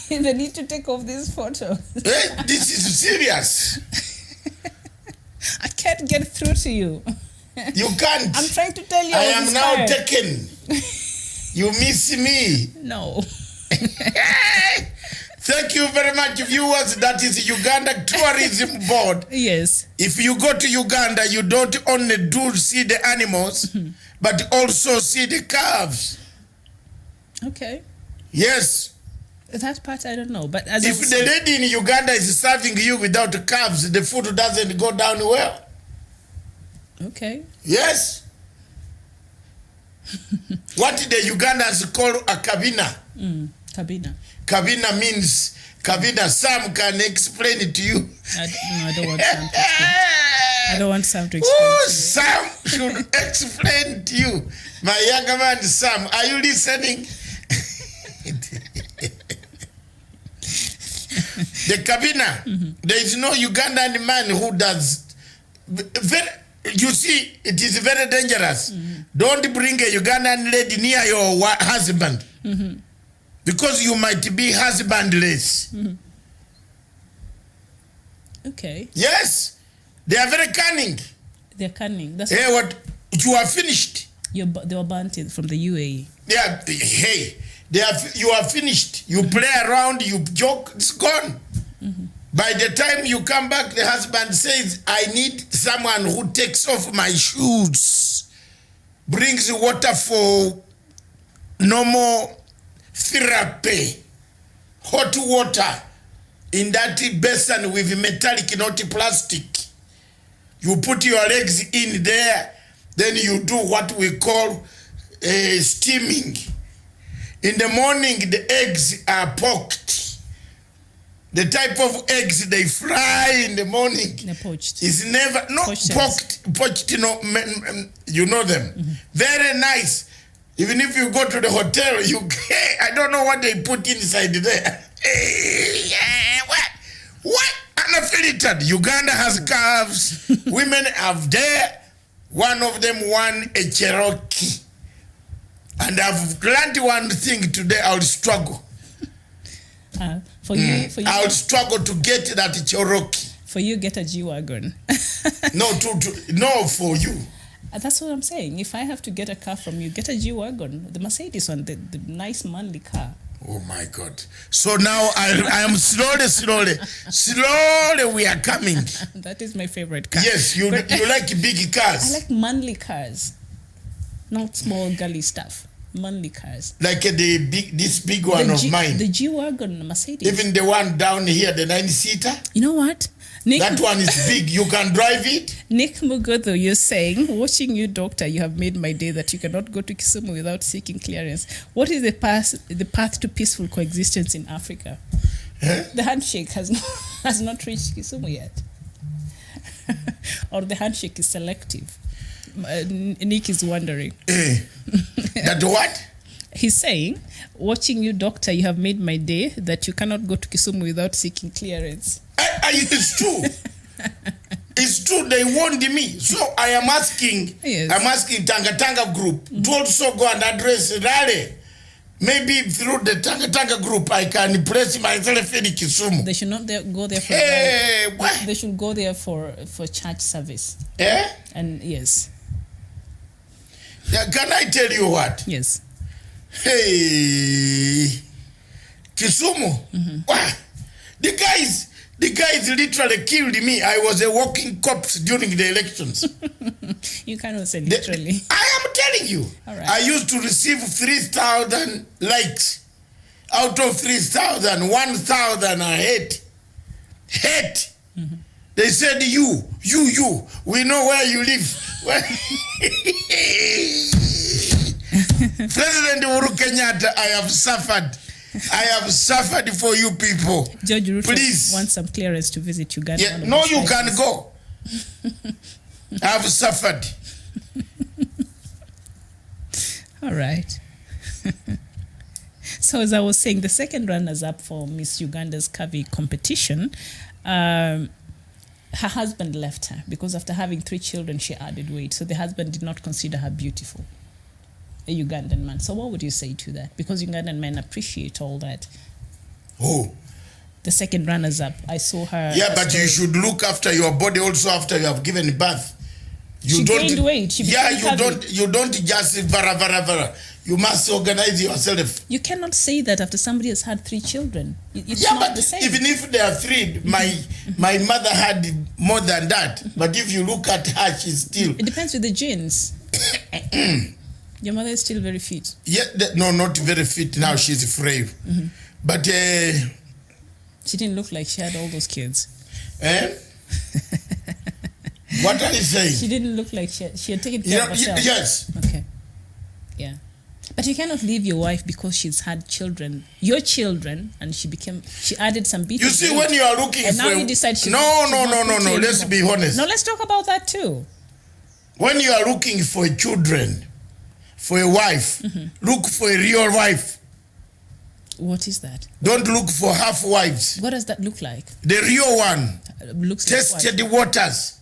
They need to take off this photo. This is serious. I can't get through to you. You can't. I'm trying to tell you. I am now taken. You miss me. No. Thank you very much, viewers. That is Uganda Tourism Board. Yes. If you go to Uganda, you don't only see the animals, but also see the calves. Okay. Yes. That part I don't know, but as if the lady in Uganda is serving you without calves, the food doesn't go down well. Okay. Yes. What the Ugandans call a kabina. Kabina. Kabina means kabina. Sam can explain it to you. I don't want Sam to explain. I don't want Sam to explain. Oh, Sam should explain to you. My younger man Sam, are you listening? The kabina, there is no Ugandan man who does. You see, it is very dangerous. Don't bring a Ugandan lady near your husband, because you might be husbandless. Okay. Yes, they are very cunning. They're cunning. That's what you are finished. They were banned from the UAE. Yeah. Hey. You are finished. You play around, you joke, it's gone. By the time you come back, the husband says, I need someone who takes off my shoes, brings water for normal therapy, hot water in that basin with metallic, not plastic. You put your legs in there, then you do what we call steaming. In the morning, the eggs are poked. The type of eggs they fry in the morning is never, not poached, you know them. Very nice. Even if you go to the hotel, I don't know what they put inside there. What? Unfiltered. Uganda has calves. Women have there. One of them won a Cherokee. And I've learned one thing today. I'll struggle. For you, I'll struggle to get that Cherokee. For you, get a G-Wagon. No, for you. That's what I'm saying. If I have to get a car from you, get a G-Wagon. The Mercedes one, the nice manly car. Oh my God. So now I am slowly we are coming. That is my favorite car. Yes, you like big cars. I like manly cars. Not small gully stuff. Manly cars. Like this big one of mine. The G-Wagon Mercedes. Even the one down here, the 9-seater. You know what? Nick, that one is big. You can drive it. Nick Mugodho, you're saying, watching you, doctor, you have made my day that you cannot go to Kisumu without seeking clearance. What is the path to peaceful coexistence in Africa? The handshake has not reached Kisumu yet. or the handshake is selective. Nick is wondering. That what? He's saying, watching you, doctor, you have made my day that you cannot go to Kisumu without seeking clearance. It's true. It's true, they warned me. So I am asking, Yes. I'm asking Tanga group to also go and address Raleigh. Maybe through the Tanga group, I can place myself in Kisumu. They should not go there for what? they should go there for church service. And yes. Yeah, can I tell you what? Yes. Hey, Kisumu. Wow. The guys literally killed me. I was a walking corpse during the elections. You cannot say literally. I am telling you. All right. I used to receive 3,000 likes. Out of 3,000, 1,000 I hate. They said, you, we know where you live. President Uhuru Kenyatta, I have suffered for you people. George Ruto Please. wants some clearance to visit Uganda. Yeah, no, you can go. I have suffered. All right. So as I was saying, the second runners-up for Miss Uganda's Curvy competition, her husband left her because after having 3 children, she added weight. So the husband did not consider her beautiful, a Ugandan man. So what would you say to that? Because Ugandan men appreciate all that. Oh. The second runners-up, I saw her. Yeah, but you should look after your body also after you have given birth. She gained weight. She became curvy. You don't just vara. You must organize yourself. You cannot say that after somebody has had 3 children. It's Yeah, not but the same. even if there are 3, my mother had more than that. But if you look at her, she's still. It depends with the genes. Your mother is still very fit. Yeah, no, not very fit now. She's frail. But she didn't look like she had all those kids. What are you saying? She didn't look like she had taken care of herself. Yes. Okay. Yeah. But you cannot leave your wife because she's had children, your children, and she added some beat. You see, when you are looking and for... now you decide she... No. Let's be honest. No, let's talk about that too. When you are looking for children, for a wife, look for a real wife. What is that? Don't look for half wives. What does that look like? The real one. Looks Tested like waters.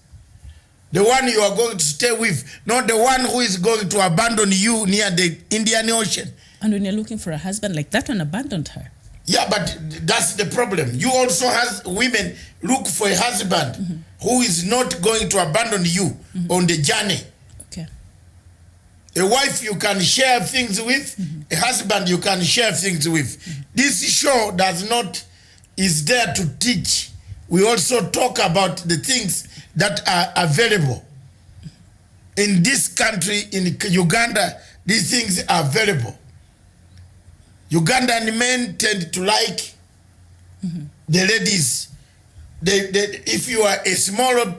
The one you are going to stay with, not the one who is going to abandon you near the Indian Ocean. And when you're looking for a husband, like that one abandoned her. Yeah, but that's the problem. You also have women look for a husband who is not going to abandon you on the journey. Okay. A wife you can share things with, a husband you can share things with. This show is there to teach. We also talk about the things that are available. In this country, in Uganda, these things are available. Ugandan men tend to like the ladies. If you are a smaller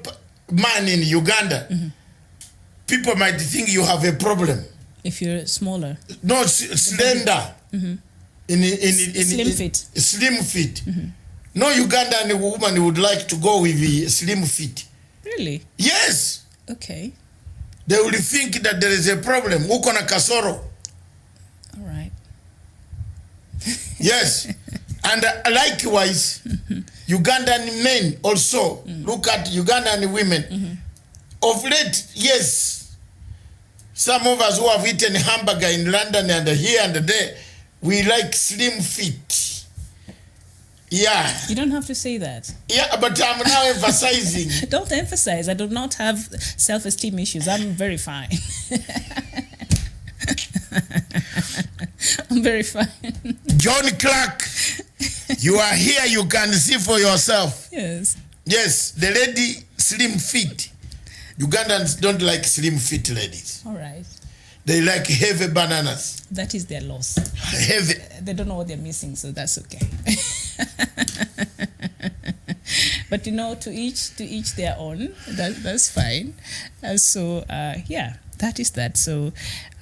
man in Uganda, people might think you have a problem. If you're smaller. No, slender. Slim fit. Slim fit. No Ugandan woman would like to go with a slim fit. Really? Yes. Okay. They will think that there is a problem. Uko na kasoro. All right. Yes. And likewise, Ugandan men also look at Ugandan women. Of late, yes, some of us who have eaten hamburger in London and here and there, we like slim fit. Yeah. You don't have to say that. Yeah, but I'm now emphasizing. Don't emphasize. I do not have self-esteem issues. I'm very fine. I'm very fine. John Clark, you are here. You can see for yourself. Yes. Yes, the lady slim fit. Ugandans don't like slim fit ladies. All right. They like heavy bananas. That is their loss. Heavy. They don't know what they're missing, so that's okay. But to each their own. That's fine. So yeah, that is that. So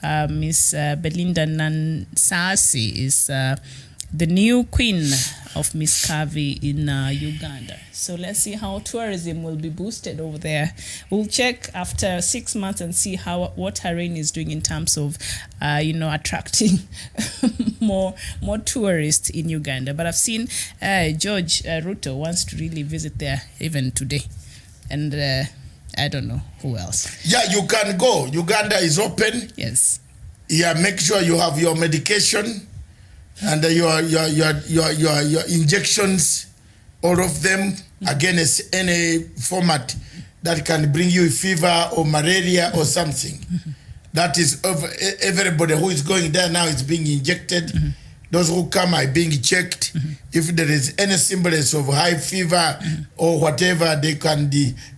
Miss Belinda Nansasi is the new queen of Miss Curvy in Uganda. So let's see how tourism will be boosted over there. We'll check after 6 months and see what her reign is doing in terms of, attracting more tourists in Uganda. But I've seen George Ruto wants to really visit there even today, and I don't know who else. Yeah, you can go. Uganda is open. Yes. Yeah, make sure you have your medication and your injections, all of them, against any format that can bring you fever or malaria or something. That is, everybody who is going there now is being injected. Those who come are being checked. If there is any semblance of high fever or whatever, they can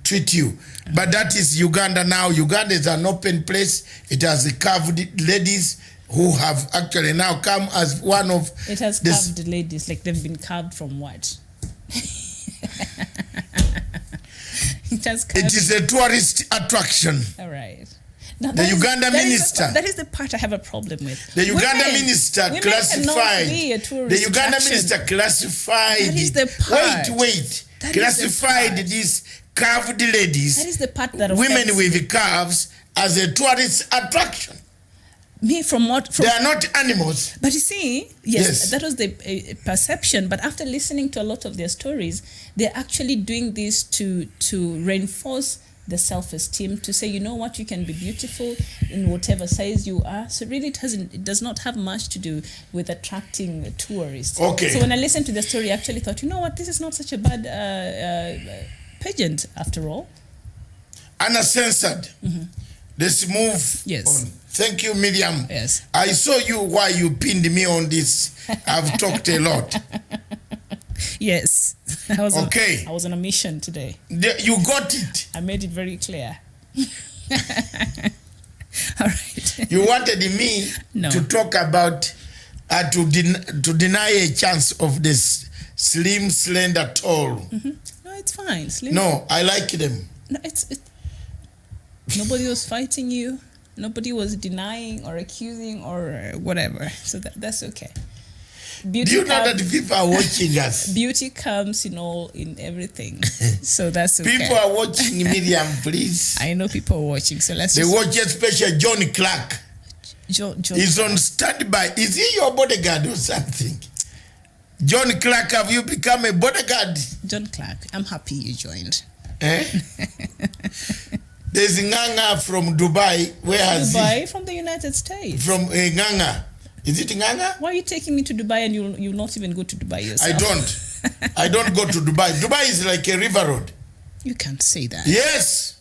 treat you. But that is Uganda now. Uganda is an open place. It has the curved ladies who have actually now come as one of... It has curved ladies, like they've been carved from what? It is a tourist attraction. All right. Now, the Uganda minister. That is the part I have a problem with. The Uganda minister classified. The Uganda minister classified. That is the part. Wait. Classified these curved ladies. That is the part that women with curves as a tourist attraction. Me from what? From, they are not animals. But you see, yes. That was the perception. But after listening to a lot of their stories, they're actually doing this to reinforce the self-esteem, to say, you know what, you can be beautiful in whatever size you are. So really it does not have much to do with attracting tourists. Okay. So when I listened to the story, I actually thought, you know what, this is not such a bad pageant after all. Uncensored. Let's move on. Thank you, Miriam. Yes. I saw you why you pinned me on this. I've talked a lot. Yes. I was okay. I was on a mission today. You got it. I made it very clear. All right. You wanted me to talk about, to deny a chance of this slim, slender, tall. No, it's fine. Slim. No, I like them. No, it's nobody was fighting you. Nobody was denying or accusing or whatever. So that's okay. Beauty Do you know that people are watching us? Beauty comes in everything. So that's okay. People are watching, Miriam, please. I know people are watching. So let's They watch especially John Clark. John He's on standby. Is he your bodyguard or something? John Clark, have you become a bodyguard? John Clark, I'm happy you joined. There's Nganga from Dubai. Where has Dubai? From the United States. From Nganga. Is it Nganga? Why are you taking me to Dubai and you'll not even go to Dubai yourself? I don't go to Dubai. Dubai is like a river road. You can't say that. Yes.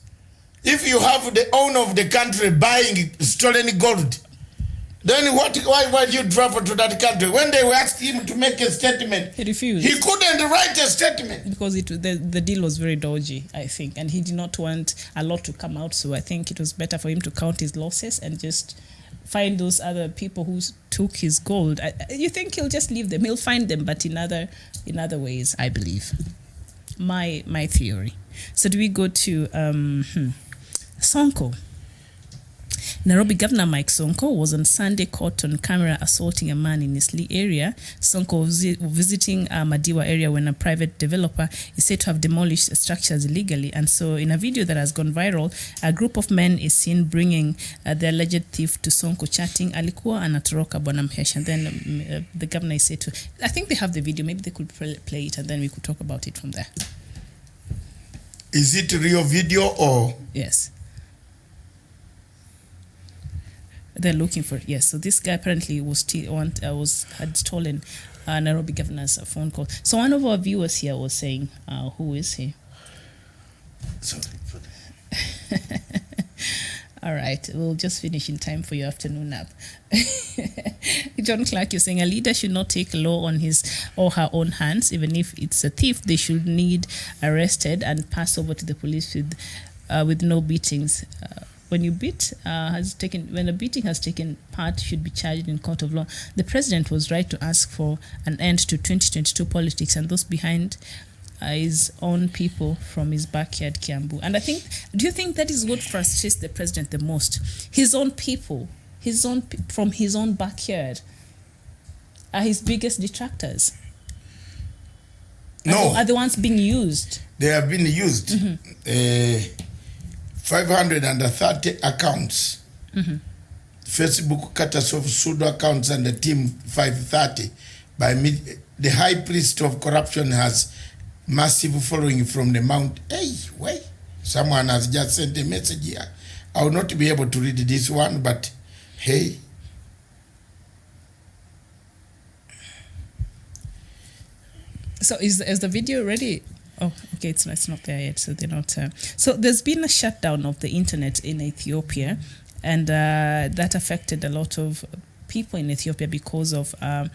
If you have the owner of the country buying stolen gold, then why do you travel to that country? When they were asking him to make a statement, he refused. He couldn't write a statement. Because the deal was very dodgy, I think, and he did not want a lot to come out, so I think it was better for him to count his losses and just find those other people who took his gold. You think he'll just leave them? He'll find them, but in other ways, I believe. My theory. So do we go to Sonko? Nairobi Governor Mike Sonko was on Sunday caught on camera assaulting a man in Eastleigh area. Sonko was visiting Madiwa area when a private developer is said to have demolished structures illegally. And so in a video that has gone viral, a group of men is seen bringing the alleged thief to Sonko, chatting, alikuwa anatoroka bwana Mhesh. And then the governor is said to, I think they have the video, maybe they could play it and then we could talk about it from there. Is it a real video or? Yes. They're looking for it. Yes. So this guy apparently had stolen Nairobi governor's phone call. So one of our viewers here was saying, "Who is he?" Sorry for that. All right, we'll just finish in time for your afternoon nap. John Clark, you're saying a leader should not take law on his or her own hands. Even if it's a thief, they should need arrested and pass over to the police with no beatings. When a beating has taken part, should be charged in court of law. The president was right to ask for an end to 2022 politics and those behind his own people from his backyard, Kiambu. And do you think that is what frustrates the president the most? His own people, from his own backyard, are his biggest detractors. No. Are the ones being used? They have been used. 530 accounts. Facebook cutters of pseudo accounts and the team 530. The high priest of corruption has massive following from the mount. Hey, wait. Someone has just sent a message here. I will not be able to read this one, but hey. So is the video ready? Oh, okay, it's not there yet, so they're not. So there's been a shutdown of the internet in Ethiopia, and that affected a lot of people in Ethiopia because of the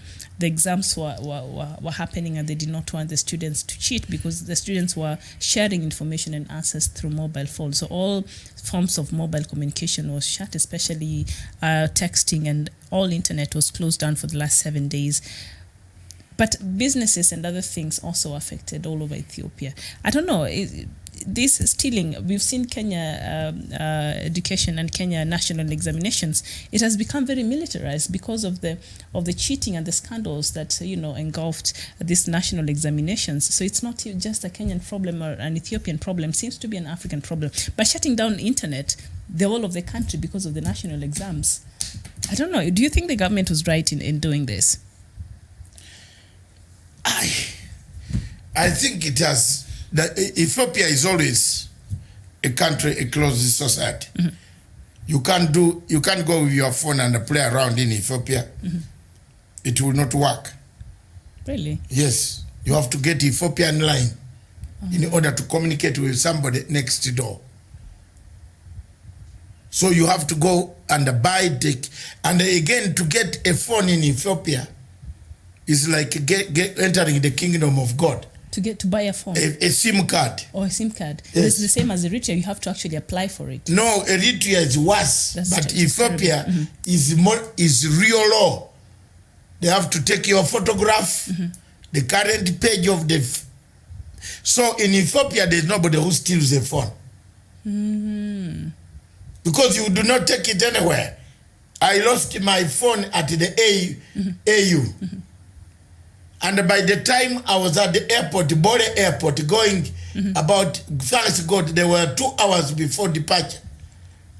exams were happening, and they did not want the students to cheat because the students were sharing information and answers through mobile phones. So all forms of mobile communication was shut, especially texting, and all internet was closed down for the last 7 days. But businesses and other things also affected all over Ethiopia. I don't know, this stealing, we've seen Kenya education and Kenya national examinations. It has become very militarized because of the cheating and the scandals that engulfed these national examinations. So it's not just a Kenyan problem or an Ethiopian problem. It seems to be an African problem. By shutting down the internet, the whole of the country because of the national exams. I don't know. Do you think the government was right in doing this? I think it has. Ethiopia is always a country, a closed society. You can't go with your phone and play around in Ethiopia. It will not work. Really? Yes. You have to get Ethiopian line in order to communicate with somebody next door. So you have to go and buy it. And again, to get a phone in Ethiopia is like entering the kingdom of God. To buy a phone? A SIM card. Oh, a SIM card. Yes. It's the same as Eritrea. You have to actually apply for it. No, Eritrea is worse. But Ethiopia is real law. They have to take your photograph, the current page of the... So in Ethiopia, there's nobody who steals a phone. Because you do not take it anywhere. I lost my phone at the AU. And by the time I was at the airport, Bore Airport, going about, thanks God, there were 2 hours before departure.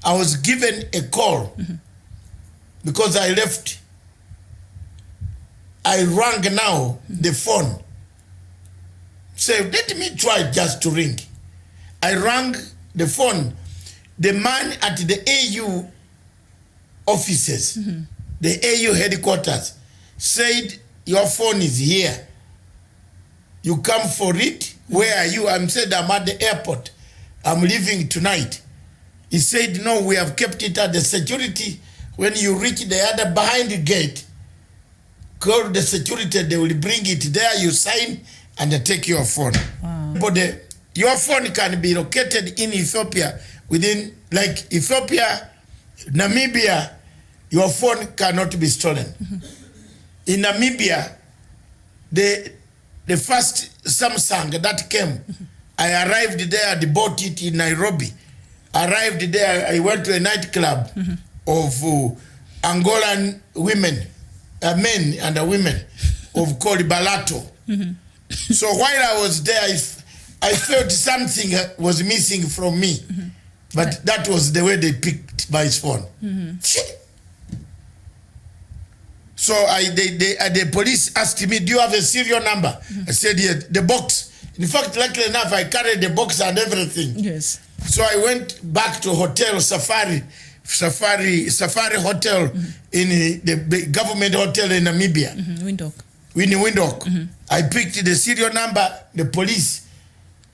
I was given a call because I left. I rang now the phone. Say, let me try just to ring. I rang the phone. The man at the AU offices, the AU headquarters, said, your phone is here. You come for it? Where are you? I said, I'm at the airport. I'm leaving tonight. He said, no, we have kept it at the security. When you reach the other behind the gate, call the security, they will bring it there, you sign, and they take your phone. But your phone can be located in Ethiopia within, like Ethiopia, Namibia, your phone cannot be stolen. In Namibia, the first Samsung that came, I arrived there, I bought it in Nairobi. Arrived there, I went to a nightclub of Angolan women, men and women, called Balato. So while I was there, I felt something was missing from me. But that was the way they picked my phone. So the police asked me, do you have a serial number? I said, yeah, the box. In fact, luckily enough, I carried the box and everything. Yes. So I went back to Hotel Safari Hotel in the government hotel in Namibia. Windhoek. I picked the serial number, the police.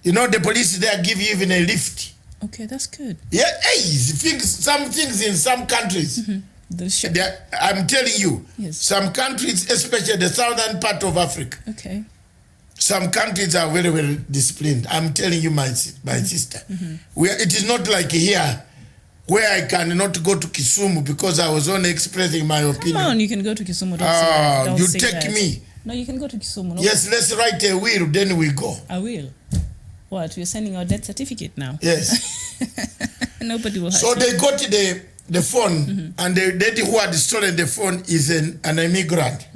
You know, the police there give you even a lift. Okay, that's good. Yeah, hey, some things in some countries. I'm telling you, some countries, especially the southern part of Africa, some countries are very, very disciplined. I'm telling you, my sister. It is not like here, where I cannot go to Kisumu because I was only expressing my opinion. Come on, you can go to Kisumu. You take me. No, you can go to Kisumu. No? Yes, let's write a will, then we go. A will? What, we're sending our death certificate now? Yes. Nobody will have So they got the phone, and the lady who had stolen the phone is an immigrant.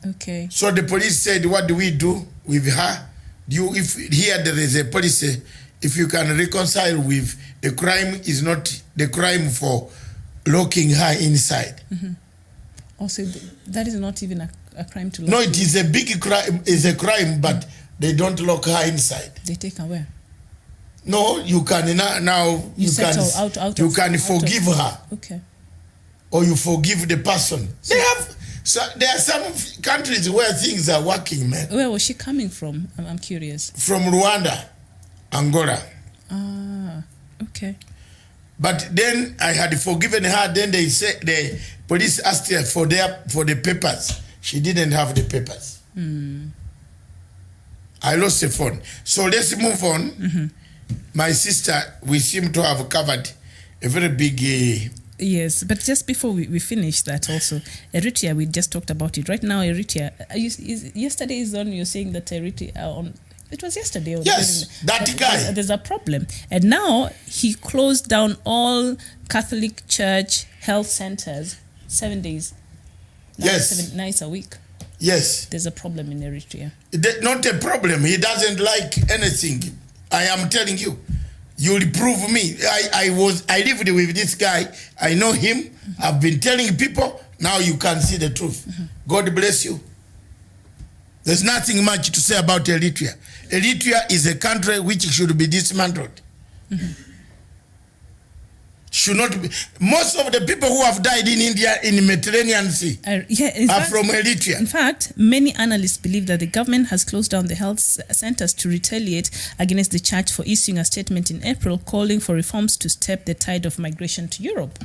Okay. So the police said, what do we do with her? If here there is a policy, if you can reconcile with the crime is not the crime for locking her inside. Also, that is not even a crime to lock. No, it is a big crime. It's a crime, but they don't lock her inside. They take her where? No, you can now you can forgive her. Okay. Or you forgive the person. So there are some countries where things are working, man. Where was she coming from? I'm curious. From Rwanda, Angola. Ah, okay. But then I had forgiven her. Then they said the police asked her for the papers. She didn't have the papers. I lost the phone. So let's move on. My sister, we seem to have covered a very big. Yes, but just before we finish that also, Eritrea, we just talked about it. Right now, Eritrea, yesterday is on, you're saying that Eritrea, it was yesterday. Yes, that guy. There's a problem. And now he closed down all Catholic Church health centers 7 days. Yes. 7 nights a week. Yes. There's a problem in Eritrea. Not a problem. He doesn't like anything. I am telling you. You'll prove me. I lived with this guy. I know him. I've been telling people. Now you can see the truth. God bless you. There's nothing much to say about Eritrea. Eritrea is a country which should be dismantled. Should not be. Most of the people who have died in India in the Mediterranean Sea are from Eritrea. In fact, many analysts believe that the government has closed down the health centers to retaliate against the church for issuing a statement in April calling for reforms to stop the tide of migration to Europe.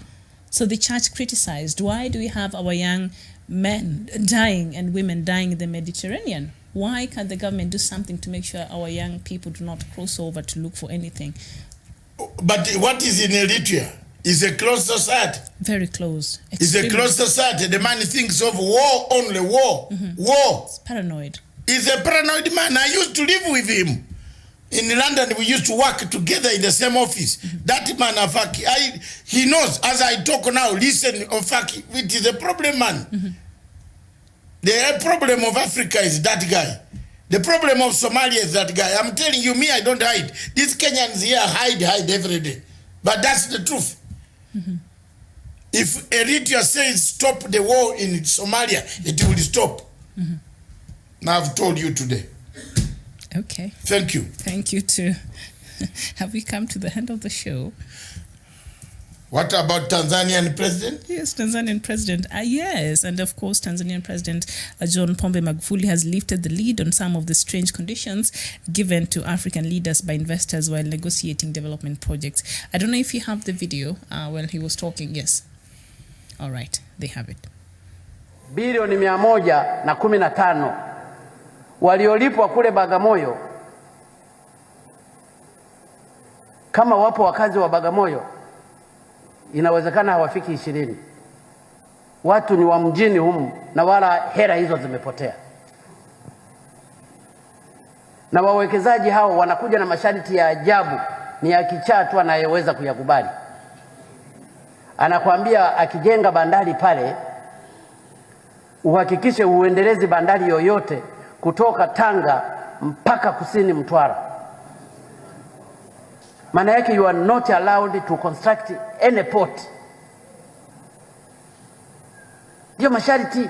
So the church criticized, why do we have our young men dying and women dying in the Mediterranean? Why can't the government do something to make sure our young people do not cross over to look for anything? But what is in Eritrea? It's a closed society. Very close. It's a closed society. The man thinks of war only, war. War. It's paranoid. He's a paranoid man. I used to live with him. In London, we used to work together in the same office. That man, Afaki, he knows, as I talk now, listen, Afaki, it is a problem, man. The problem of Africa is that guy. The problem of Somalia is that guy. I'm telling you, me, I don't hide. These Kenyans here hide every day. But that's the truth. If Eritrea says stop the war in Somalia, it will stop. Now I've told you today. Okay. Thank you. Thank you too. Have we come to the end of the show? What about Tanzanian president? Yes, Tanzanian president. Yes, and of course, Tanzanian President John Pombe Magufuli has lifted the lead on some of the strange conditions given to African leaders by investors while negotiating development projects. I don't know if you have the video when he was talking. Yes. All right, they have it. Bilioni 115 waliolipwa kule Bagamoyo. Kama wapo wakazi wa Bagamoyo, inawezekana hawafiki 20. Watu ni wa mjini humu na wala hera hizo zimepotea. Na wawekezaji hao wanakuja na masharti ya ajabu, ni ya kichaa tu anayeweza kuyakubali. Anakuambia akijenga bandari pale, uhakikishe uendelezi bandari yoyote kutoka Tanga mpaka kusini Mtwara. Maana yake you are not allowed to construct any port. Ndio masharti.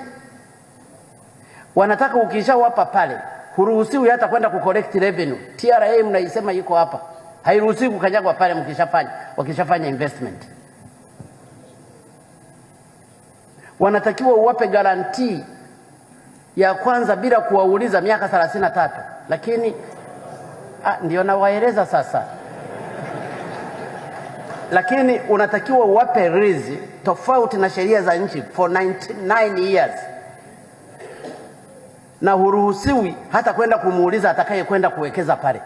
Wanataka ukishawapa pale, huruhusiwi hata kwenda kucollect revenue. TRA mnaisema yuko hapa. Hairuhusiwi kukanyagwa pale wakishafanya investment. Wanatakiwa uwape guarantee ya kwanza bila kuwauliza miaka 33. Lakini ndio nawaeleza sasa. Lakini unatakiwa uwape rizi tofauti na sheria za nchi for 99 years. Na huruhusiwi hata kwenda kumuuliza atakaye kwenda kuwekeza pale.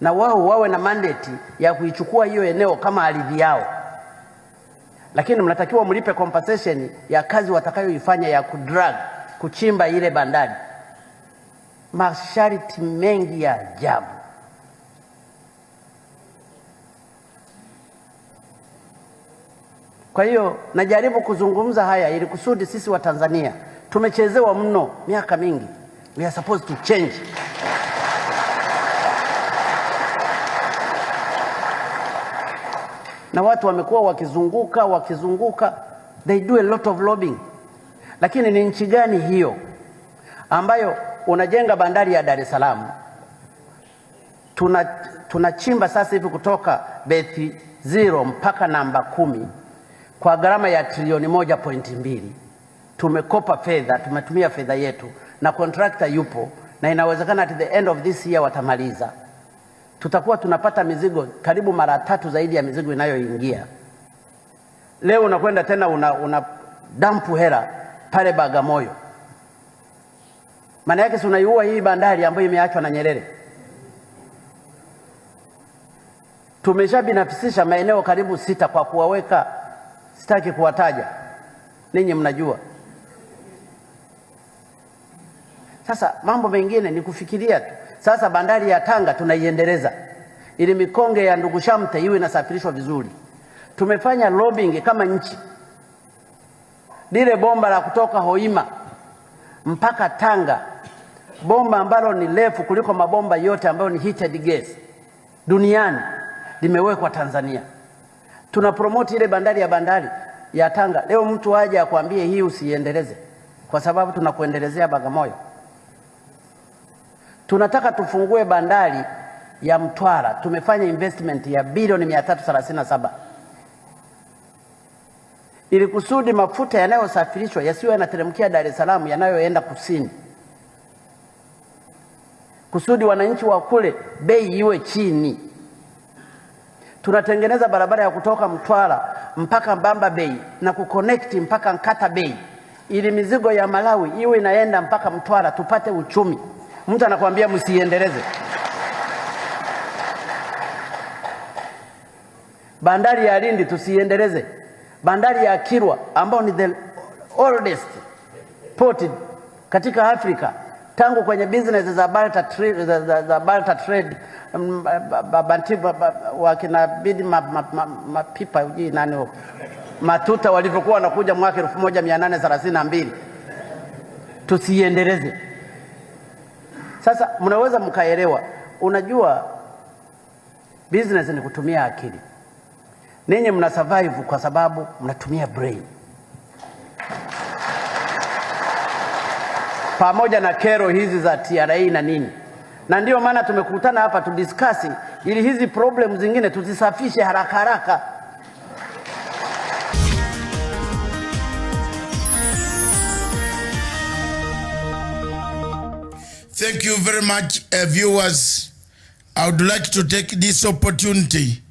Na wao wawe na mandate ya kuichukua hiyo eneo kama ardhi yao. Lakini mnatakiwa mlipe compensation ya kazi watakayoifanya ya kuchimba ile bandari. Masharti mengi ya ajabu. Kwa hiyo najaribu kuzungumza haya ili kusudi sisi wa Tanzania Tumechezewa mno miaka mingi. We are supposed to change. Na watu wamekuwa wakizunguka, they do a lot of lobbying. Lakini ni nchi gani hiyo ambayo unajenga bandari ya Dar es Salaam? Tunachimba sasa hivi kutoka Bethi 0 mpaka namba 10 kwa gharama ya trilioni 1.2. Tumekopa fedha, tumetumia fedha yetu na contractor yupo, na inawezekana at the end of this year watamaliza. Tutakuwa tunapata mizigo karibu mara 3 zaidi ya mizigo inayoingia. Leo unakwenda tena una dampu hela pale Bagamoyo. Maana yake unaiua hii bandari ambayo imeachwa na Nyerere. Tumeshabinafsisha maeneo karibu 6 kwa kuwaweka, sitaki kuwataja, ninyi mnajua. Sasa mambo mengine ni kufikiria tu. Sasa bandari ya Tanga tunaiendeleza ili mikonge ya ndugu Shamte iwe inasafirishwa vizuri. Tumefanya lobbying kama nchi. Lile bomba la kutoka Hoima mpaka Tanga, bomba ambalo ni refu kuliko mabomba yote ambayo ni heated gas duniani, limewekwa Tanzania. Tuna promote ile bandari ya Tanga. Leo mtu aje akwambie hii usiendeleze kwa sababu tunakuendelezea Bagamoyo. Tunataka tufungue bandari ya Mtwara. Tumefanya investment ya bilioni 337 ili kusudi mafuta yanayosafirishwa yasiwe yanateremkia Dar es Salaam, yanayoenda kusini, kusudi wananchi wa kule bei iwe chini. Tunatengeneza barabara ya kutoka Mtwara mpaka Mbamba Bay na kuconnect mpaka Nkata Bay ili mizigo ya Malawi iwe inaenda mpaka Mtwara, tupate uchumi. Mtu anakuambia msiendeleze. Bandari ya Lindi tusiendeleze. Bandari ya Kilwa ambao ni the oldest port katika Afrika, tangu kwenye business za barter trade wakina bidi mapipa uji nani matuta walivyokuwa wanakuja mwaka 1832, tusiendeleze. Sasa mnaweza mkaelewa, unajua business ni kutumia akili. Ninyi mna survive kwa sababu mnatumia brain. Pamoja na kero hizi za TRA na nini. Na ndio maana tumekutana hapa tu discuss ili hizi problem zingine tuzisafishe haraka haraka. Thank you very much, viewers. I would like to take this opportunity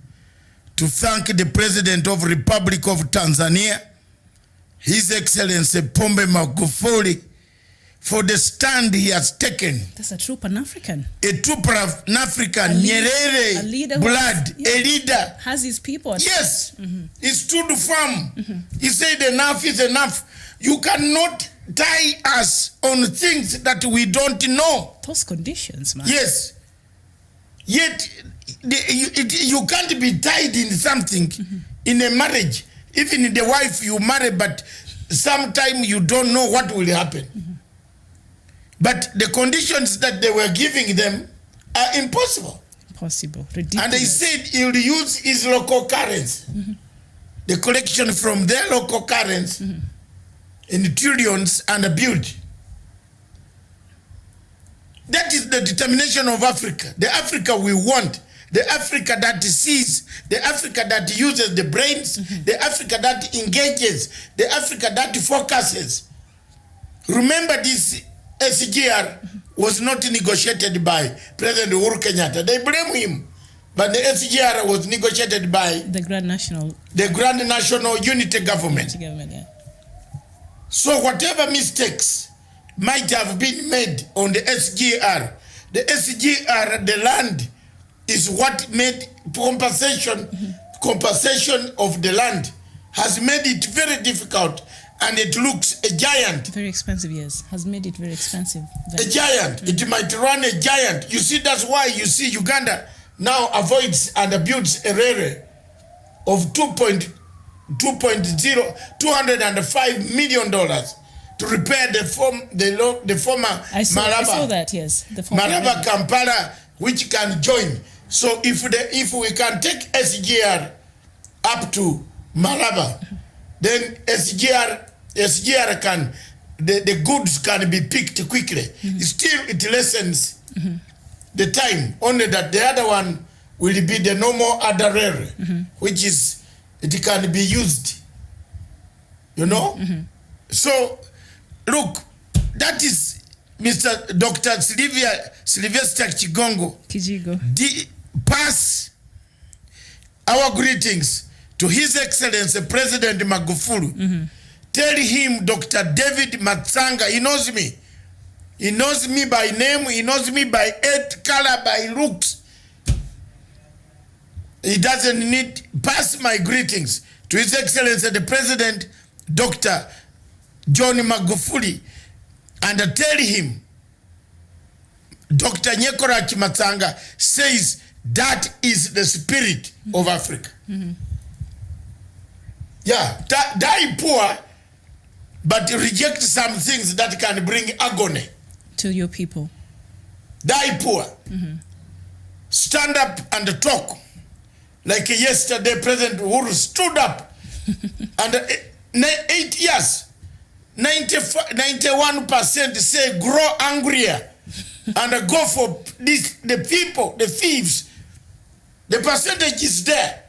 to thank the President of the Republic of Tanzania, His Excellency Pombe Magufuli, for the stand he has taken. That's a true Pan-African. A true Pan-African, Nyerere blood, yes, a leader. Has his people. Yes, he stood firm. He said enough is enough. You cannot tie us on things that we don't know. Those conditions, man. Yes. Yet, you can't be tied in something in a marriage. Even in the wife you marry, but sometime you don't know what will happen. But the conditions that they were giving them are impossible. Impossible. Ridiculous. And they said he will use his local currency. The collection from their local currency in trillions and build. That is the determination of Africa. The Africa we want. The Africa that sees. The Africa that uses the brains. The Africa that engages. The Africa that focuses. Remember, this SGR was not negotiated by President Uhuru Kenyatta. They blame him. But the SGR was negotiated by the Grand National Unity Government. Yeah. So whatever mistakes might have been made on the SGR, the land is what made compensation of the land has made it very difficult, and it looks a giant. Very expensive, yes. Has made it very expensive. A giant. It might run a giant. You see, that's why you see Uganda now avoids and builds a railway of $205 million to to repair the former I saw Malaba. that, yes. The former Malaba Kampala, which can join. So if we can take SGR up to Malaba, then SGR can, the goods can be picked quickly. Still, it lessens the time. Only that the other one will be the normal other rail, which is, it can be used. You know? So, look, that is Mr. Dr. Sylvester Kijigo. Pass our greetings to His Excellency President Magufuli. Tell him, Dr. David Matsanga, he knows me. He knows me by name, he knows me by age, color, by looks. He doesn't need, pass my greetings to His Excellency the President, Dr. John Magufuli, and tell him, Dr. Nyekora Matsanga says that is the spirit of Africa. Yeah, die poor, but reject some things that can bring agony to your people. Die poor. Stand up and talk. Like yesterday, President Uhuru stood up and 8 years, 91% say grow angrier and go for this, the people, the thieves. The percentage is there.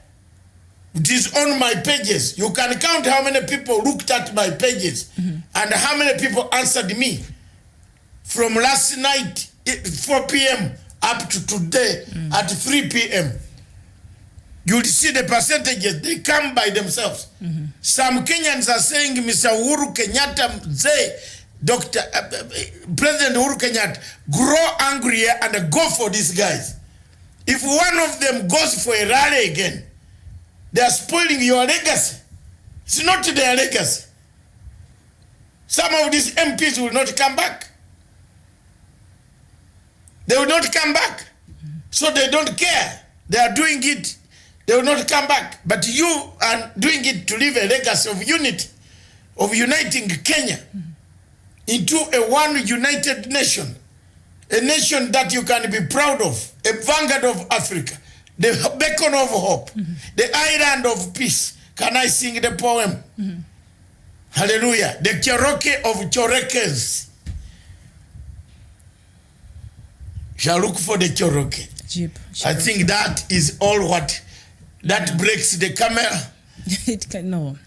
It is on my pages. You can count how many people looked at my pages and how many people answered me from last night, 4 p.m. up to today at 3 p.m. You'll see the percentages, they come by themselves. Some Kenyans are saying, Mr. Uhuru Kenyatta, President Uhuru Kenyatta, grow angry and go for these guys. If one of them goes for a rally again, they are spoiling your legacy. It's not their legacy. Some of these MPs will not come back. They will not come back. So they don't care. They are doing it. They will not come back. But you are doing it to leave a legacy of unity, of uniting Kenya into a one united nation. A nation that you can be proud of. A vanguard of Africa. The beacon of hope. The island of peace. Can I sing the poem? Hallelujah. The Cherokee of Cherokees shall look for the Cherokee. I think that is all what that breaks the camel. It can, no.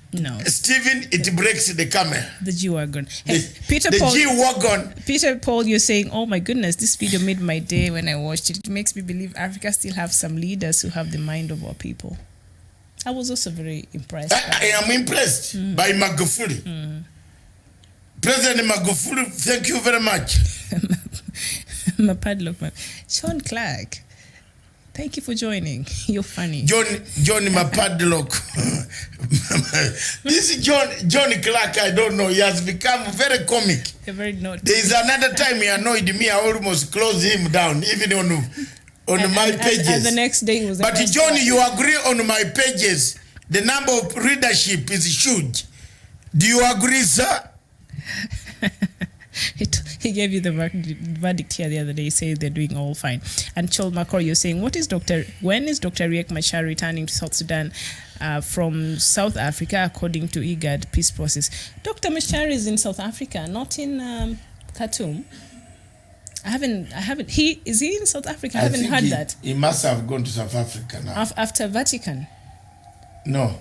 Stephen, it breaks the camel. The G-Wagon. Hey, the G-Wagon. Peter Paul, you're saying, oh my goodness, this video made my day when I watched it. It makes me believe Africa still have some leaders who have the mind of our people. I was also very impressed. I am impressed by Magufuli. President Magufuli, thank you very much. My padlock man. Sean Clark, thank you for joining. You're funny. Johnny Mapadlock. This John Clark, I don't know. He has become very comic. Very naughty. There is another time he annoyed me. I almost closed him down, even on my pages. And the next day he was. But John, you agree on my pages? The number of readership is huge. Do you agree, sir? He gave you the verdict here the other day. He said they're doing all fine. And Chol Makor, you're saying, when is Dr. Riek Machar returning to South Sudan from South Africa, according to IGAD peace process? Dr. Machar is in South Africa, not in Khartoum. I haven't. Is he in South Africa? I haven't heard that. He must have gone to South Africa now. After Vatican? No.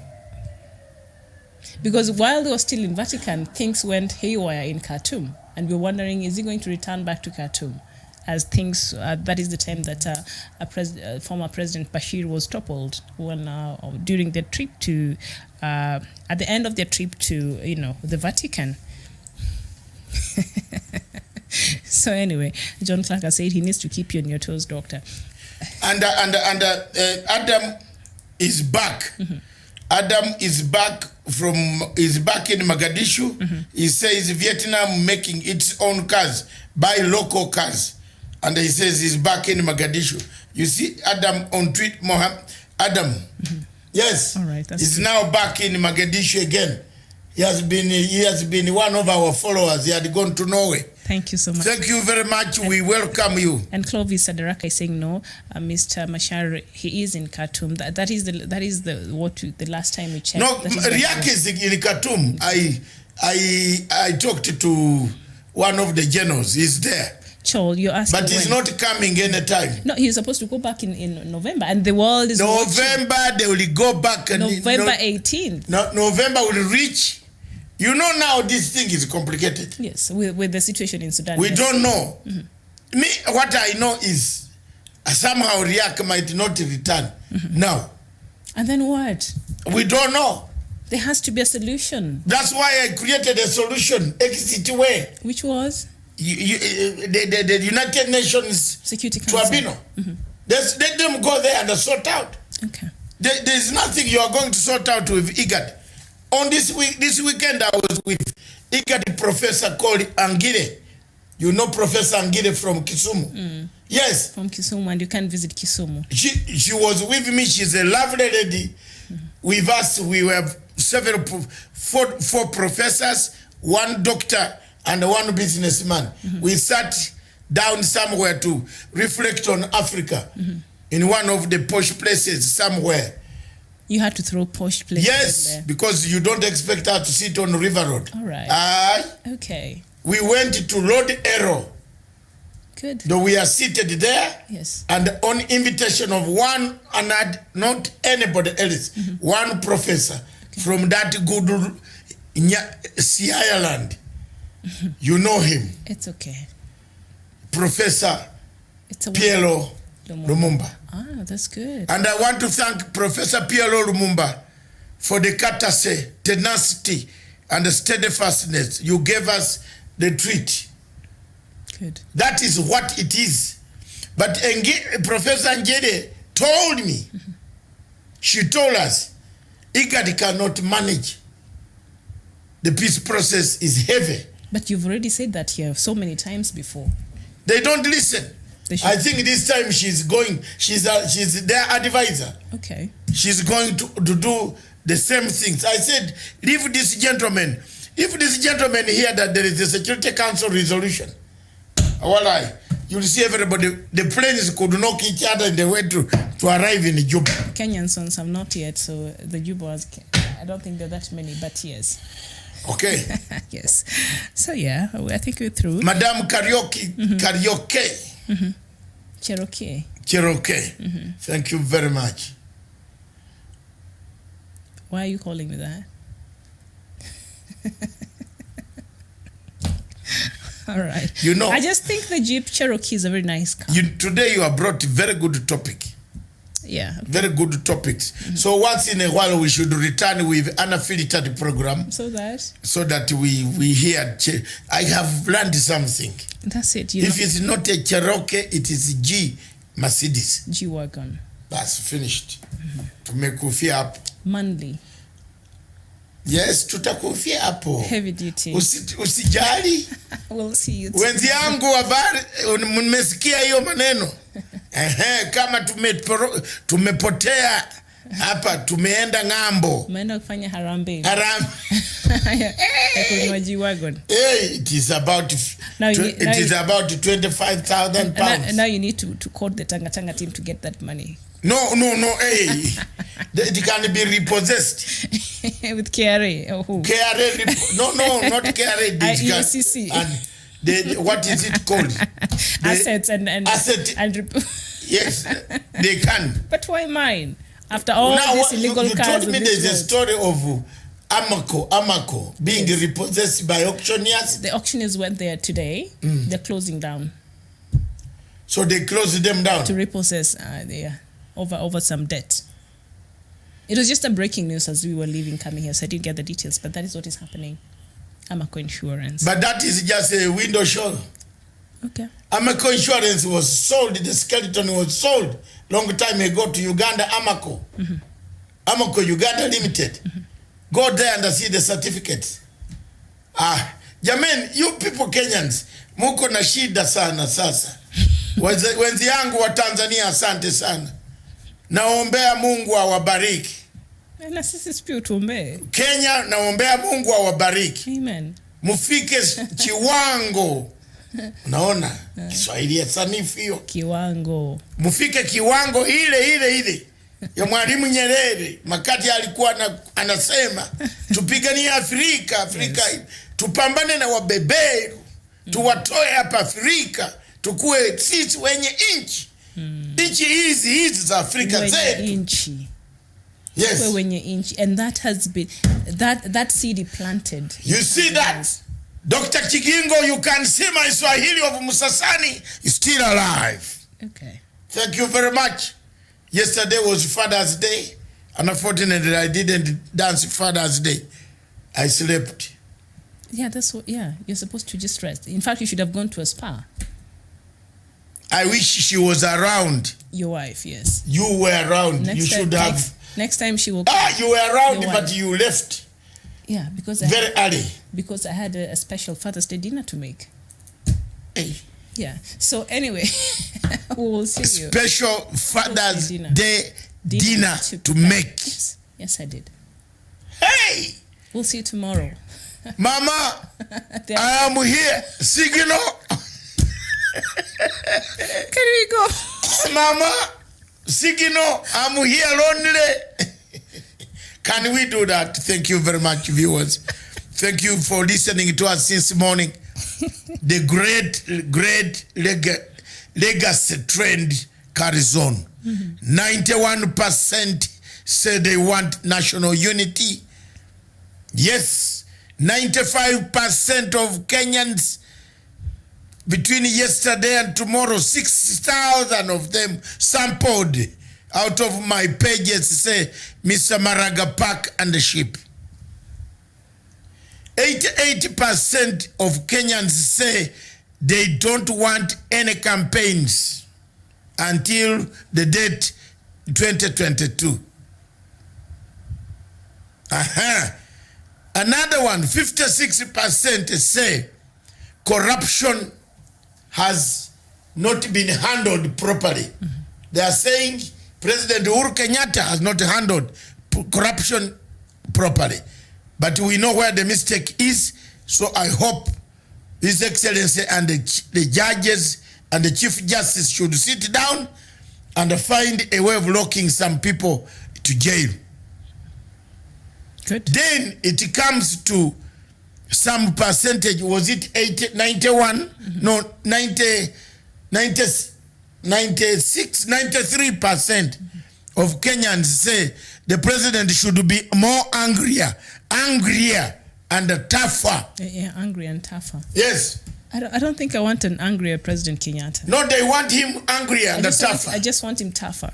Because while they were still in Vatican, things went haywire in Khartoum. And we're wondering, is he going to return back to Khartoum? As things, that is the time that former President Bashir was toppled when during their trip to, at the end of their trip to, the Vatican. So anyway, John Clark has said he needs to keep you on your toes, doctor. And Adam is back. Adam is back in Mogadishu. He says Vietnam making its own cars, buy local cars. And he says he's back in Mogadishu. You see Adam on tweet, Adam. Yes. All right. He's now back in Mogadishu again. He has been one of our followers. He had gone to Norway. Thank you so much. Thank you very much. We welcome you. And Clovis Sadaraka is saying no. Mr. Machar, he is in Khartoum. That is the last time we checked. No, Riak is in Khartoum. I talked to one of the generals. He's there. Chol, you're asking. But he's not coming anytime. No, he's supposed to go back in November, and the world is November. watching. They will go back. November 18th. No, November will reach. You know now this thing is complicated. Yes, with the situation in Sudan. We yes. don't know. Mm-hmm. Me, what I know is somehow Riak might not return now. And then what? We don't know. There has to be a solution. That's why I created a solution, exit way. Which was? The United Nations Security Council. Tribunal. Let them go there and sort out. Okay. There's nothing you are going to sort out with IGAD. On this weekend, I was with IGAD professor called Angire. You know Professor Angire from Kisumu? Yes. From Kisumu, and you can visit Kisumu. She was with me. She's a lovely lady. With us, we were four professors, one doctor, and one businessman. We sat down somewhere to reflect on Africa in one of the posh places somewhere. You had to throw posh places. Yes, there. because you don't expect her to sit on River Road. All right. Okay. We went to Lord Arrow. Good. Though we are seated there. Yes. And on invitation of one, and not anybody else, one professor from that good Sea Island. You know him. It's okay. Professor Piero Lumumba. Ah, that's good. And I want to thank Professor Piero Lumumba for the courtesy, tenacity, and the steadfastness you gave us the treat. Good. That is what it is. But Professor Njede told me, she told us, IGAD cannot manage. The peace process is heavy. But you've already said that here so many times before. They don't listen. I think this time she's their advisor. Okay. She's going to do the same things. I said, leave this gentleman. If this gentleman hear that there is a Security Council resolution, you'll see everybody, the planes could knock each other in the way to arrive in Juba. Kenyan sons have not yet, so the Jubas, I don't think there are that many, but yes. Okay. Yes. So yeah, I think we're through. Madam Karaoke. Cherokee. Thank you very much. Why are you calling me that? All right. You know, I just think the Jeep Cherokee is a very nice car. Today you have brought a very good topic. Yeah. Okay. Very good topics. So once in a while we should return with an unfiltered program. So that we hear. I have learned something. That's it. If it's not a Cherokee, it is G Mercedes. G-Wagon. That's finished. Tumekufia hapo. Manly. Yes, tutakufia hapo. Heavy duty. Usijali. We'll see you. Wenzi yangu habari, mmesikia hiyo maneno? Kama tumepotea hapa, tumeenda ng'ambo. Tumeenda kufanya harambe. G-Wagon. It is about about 25,000 pounds. Now you need to call the Tanga team to get that money. No, it can be repossessed. With KRA or who? KRA, no, not KRA. IECC. And what is it called? Assets and yes, they can. But why mine? After all these illegal you cars. You told me there's a story of Amaco being repossessed by auctioneers. The auctioneers went there today. They're closing down. So they closed them down? To repossess over some debt. It was just a breaking news as we were leaving, coming here, so I didn't get the details, but that is what is happening. Amaco Insurance. But that is just a window show. Okay. Amaco Insurance was sold, the skeleton was sold long time ago to Uganda, Amaco. Amaco Uganda Limited. Go there and see the certificates. Jamen, you people Kenyans, muko na shida sana sasa. Wenzi yangu wa Tanzania, asante sana. Naombea Mungu awabariki. Na sisi pia tuombe. Kenya, naombea Mungu awabariki. Amen. Mufike kiwango. Unaona? Kiswahili sanifu hiyo. Kiwango. Mufike kiwango ile ya Mwalimu Nyerere makati alikuwa anasema tupiganie Afrika. Yes. Tupambane na wabeberu. Tuwatoe hapa Afrika. Tukue sisi wenye inchi. Inchi hizi za Afrika zetu. Inchi. Yes. Wenye inchi. And that has been that seed he planted. You see that? Dr. Chigingo, you can see my Swahili of Musasani is still alive. Okay. Thank you very much. Yesterday was Father's Day. And unfortunately, I didn't dance Father's Day. I slept. Yeah, that's what, you're supposed to just rest. In fact, you should have gone to a spa. I wish she was around. Your wife, yes. You were around. You should have. Next time she will come. You were around, but you left. Yeah, because very early. Because I had a special Father's Day dinner to make. Hey. Yeah. So anyway, we will see you. Special Father's Day dinner to make. Yes, I did. Hey! We'll see you tomorrow. Mama, I am here. Signal. Can we go? Mama, signal. I'm here lonely. Can we do that? Thank you very much, viewers. Thank you for listening to us since morning. The great legacy trend carries on. 91% say they want national unity. Yes, 95% of Kenyans between yesterday and tomorrow, 6,000 of them sampled out of my pages say Mr. Maraga Park and the ship. 88% of Kenyans say they don't want any campaigns until the date 2022. Another one, 56% say corruption has not been handled properly. They are saying President Uhuru Kenyatta has not handled corruption properly. But we know where the mistake is, so I hope His Excellency and the judges and the Chief Justice should sit down and find a way of locking some people to jail. Good. Then it comes to some percentage, was it 91? No, 93% of Kenyans say the president should be more angrier and tougher. Yeah, angry and tougher. Yes. I don't think I want an angrier President Kenyatta. No, they want him angrier and tougher. I just want him tougher.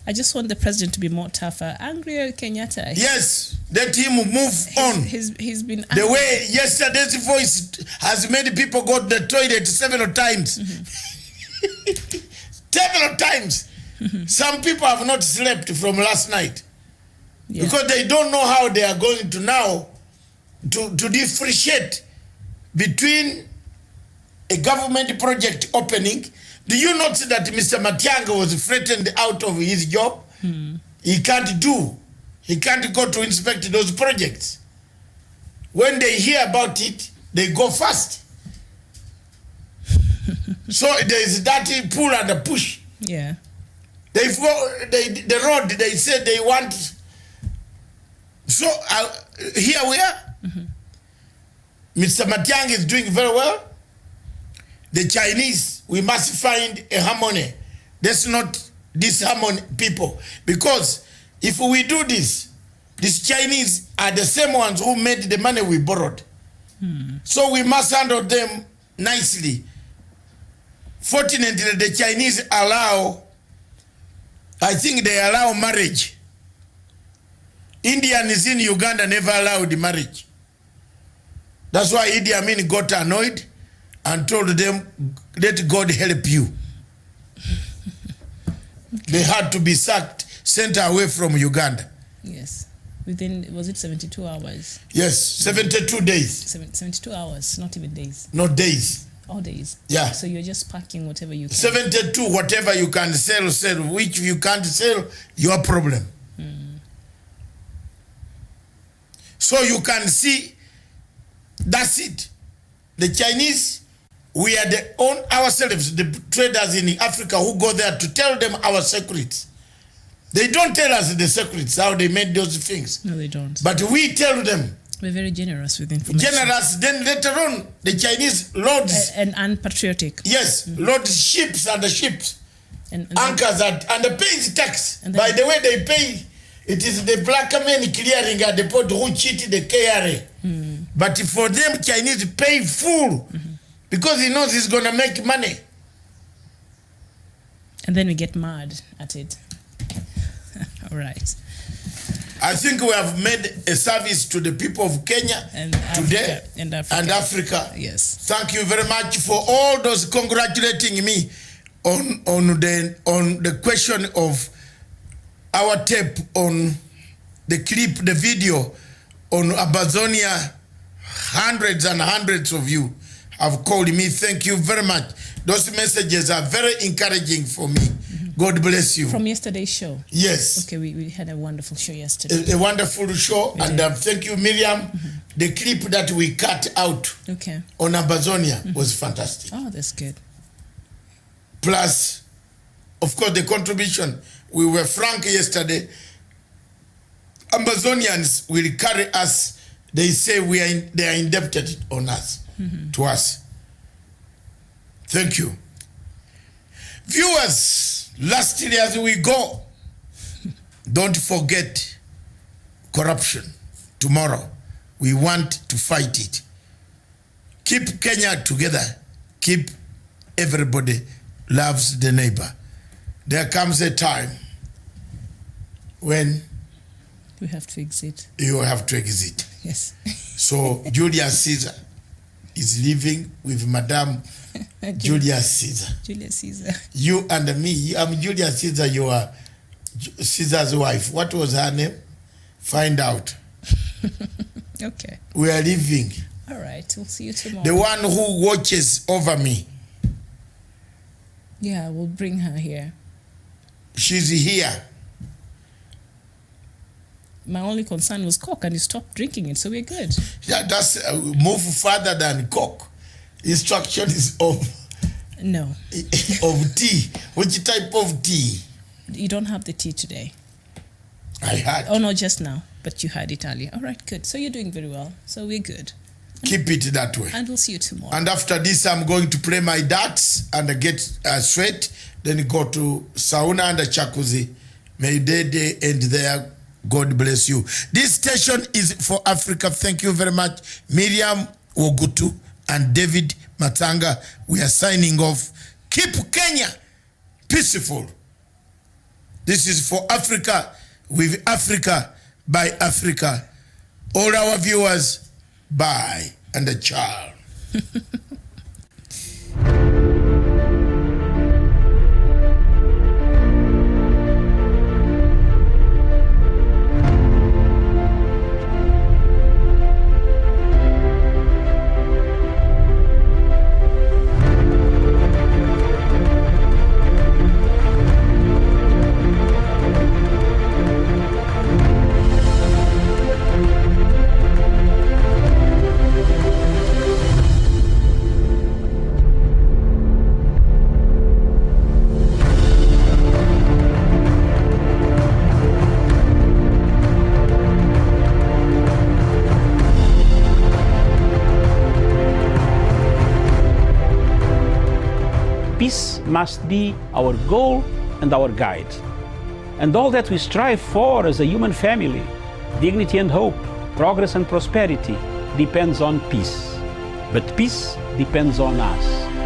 I just want the president to be more tougher. Angrier Kenyatta. Yes, let him move on. He's been angry. The way yesterday's voice has made people go to the toilet several times. Several times. Some people have not slept from last night. Yeah. Because they don't know how they are going to now to differentiate between a government project opening. Do you notice that Mr. Matiang'i was threatened out of his job? He can't go to inspect those projects. When they hear about it, they go fast. So there is that pull and a push. Yeah. The road, they said they want. So here we are. Mr. Matiang'i is doing very well. The Chinese, we must find a harmony. Let's not disharmony people. Because if we do this, these Chinese are the same ones who made the money we borrowed. So we must handle them nicely. Fortunately, the Chinese allow, I think they allow marriage. Indians in Uganda never allowed marriage. That's why Idi Amin got annoyed and told them, let God help you. Okay. They had to be sacked, sent away from Uganda. Yes. Within, was it 72 hours? Yes, 72 days. 72 hours, not even days. Not days. All days. Yeah. So you're just packing whatever you can. 72, whatever you can sell, sell. Which you can't sell, your problem. So you can see, that's it. The Chinese, we are ourselves, the traders in Africa who go there to tell them our secrets. They don't tell us the secrets, how they made those things. No, they don't. But we tell them. We're very generous with information. Generous, then later on, the Chinese loads. And unpatriotic. Yes, loads ships and the ships. And Anchors and they pay tax. By the way, they pay. It is the black men clearing at the port who cheat the KRA. But for them, Chinese pay full because he knows he's going to make money. And then we get mad at it. All right. I think we have made a service to the people of Kenya and today Africa. And Africa. Yes. Thank you very much for all those congratulating me on the question of our tape, on the clip, the video on Amazonia. Hundreds and hundreds of you have called me. Thank you very much. Those messages are very encouraging for me. God bless you. From yesterday's show? Yes. Okay, we had a wonderful show yesterday. A wonderful show. And thank you, Miriam. The clip that we cut out on Amazonia was fantastic. Oh, that's good. Plus, of course, the contribution. We were frank yesterday. Amazonians will carry us. They say they are indebted on us, to us. Thank you. Viewers, lastly as we go, don't forget corruption. Tomorrow, we want to fight it. Keep Kenya together. Keep everybody loves the neighbor. There comes a time when we have to exit. You have to exit. Yes. So Julius Caesar is living with Madame Julius Caesar. Julius Caesar. You and me. I'm Julius Caesar. You are Caesar's wife. What was her name? Find out. Okay. We are living. All right. We'll see you tomorrow. The one who watches over me. Yeah, we'll bring her here. She's here. My only concern was Coke, and you stopped drinking it, so we're good. Yeah, that's move further than Coke. Instruction is of tea. Which type of tea? You don't have the tea today. I had. Oh no, just now, but you had it earlier. All right, good. So you're doing very well. So we're good. Keep it that way. And we'll see you tomorrow. And after this, I'm going to play my darts and get sweat. Then go to sauna and jacuzzi. May day end there. God bless you. This station is for Africa. Thank you very much. Miriam Wogutu and David Matanga. We are signing off. Keep Kenya peaceful. This is for Africa, with Africa, by Africa. All our viewers, bye and a ciao. Peace must be our goal and our guide. And all that we strive for as a human family, dignity and hope, progress and prosperity, depends on peace. But peace depends on us.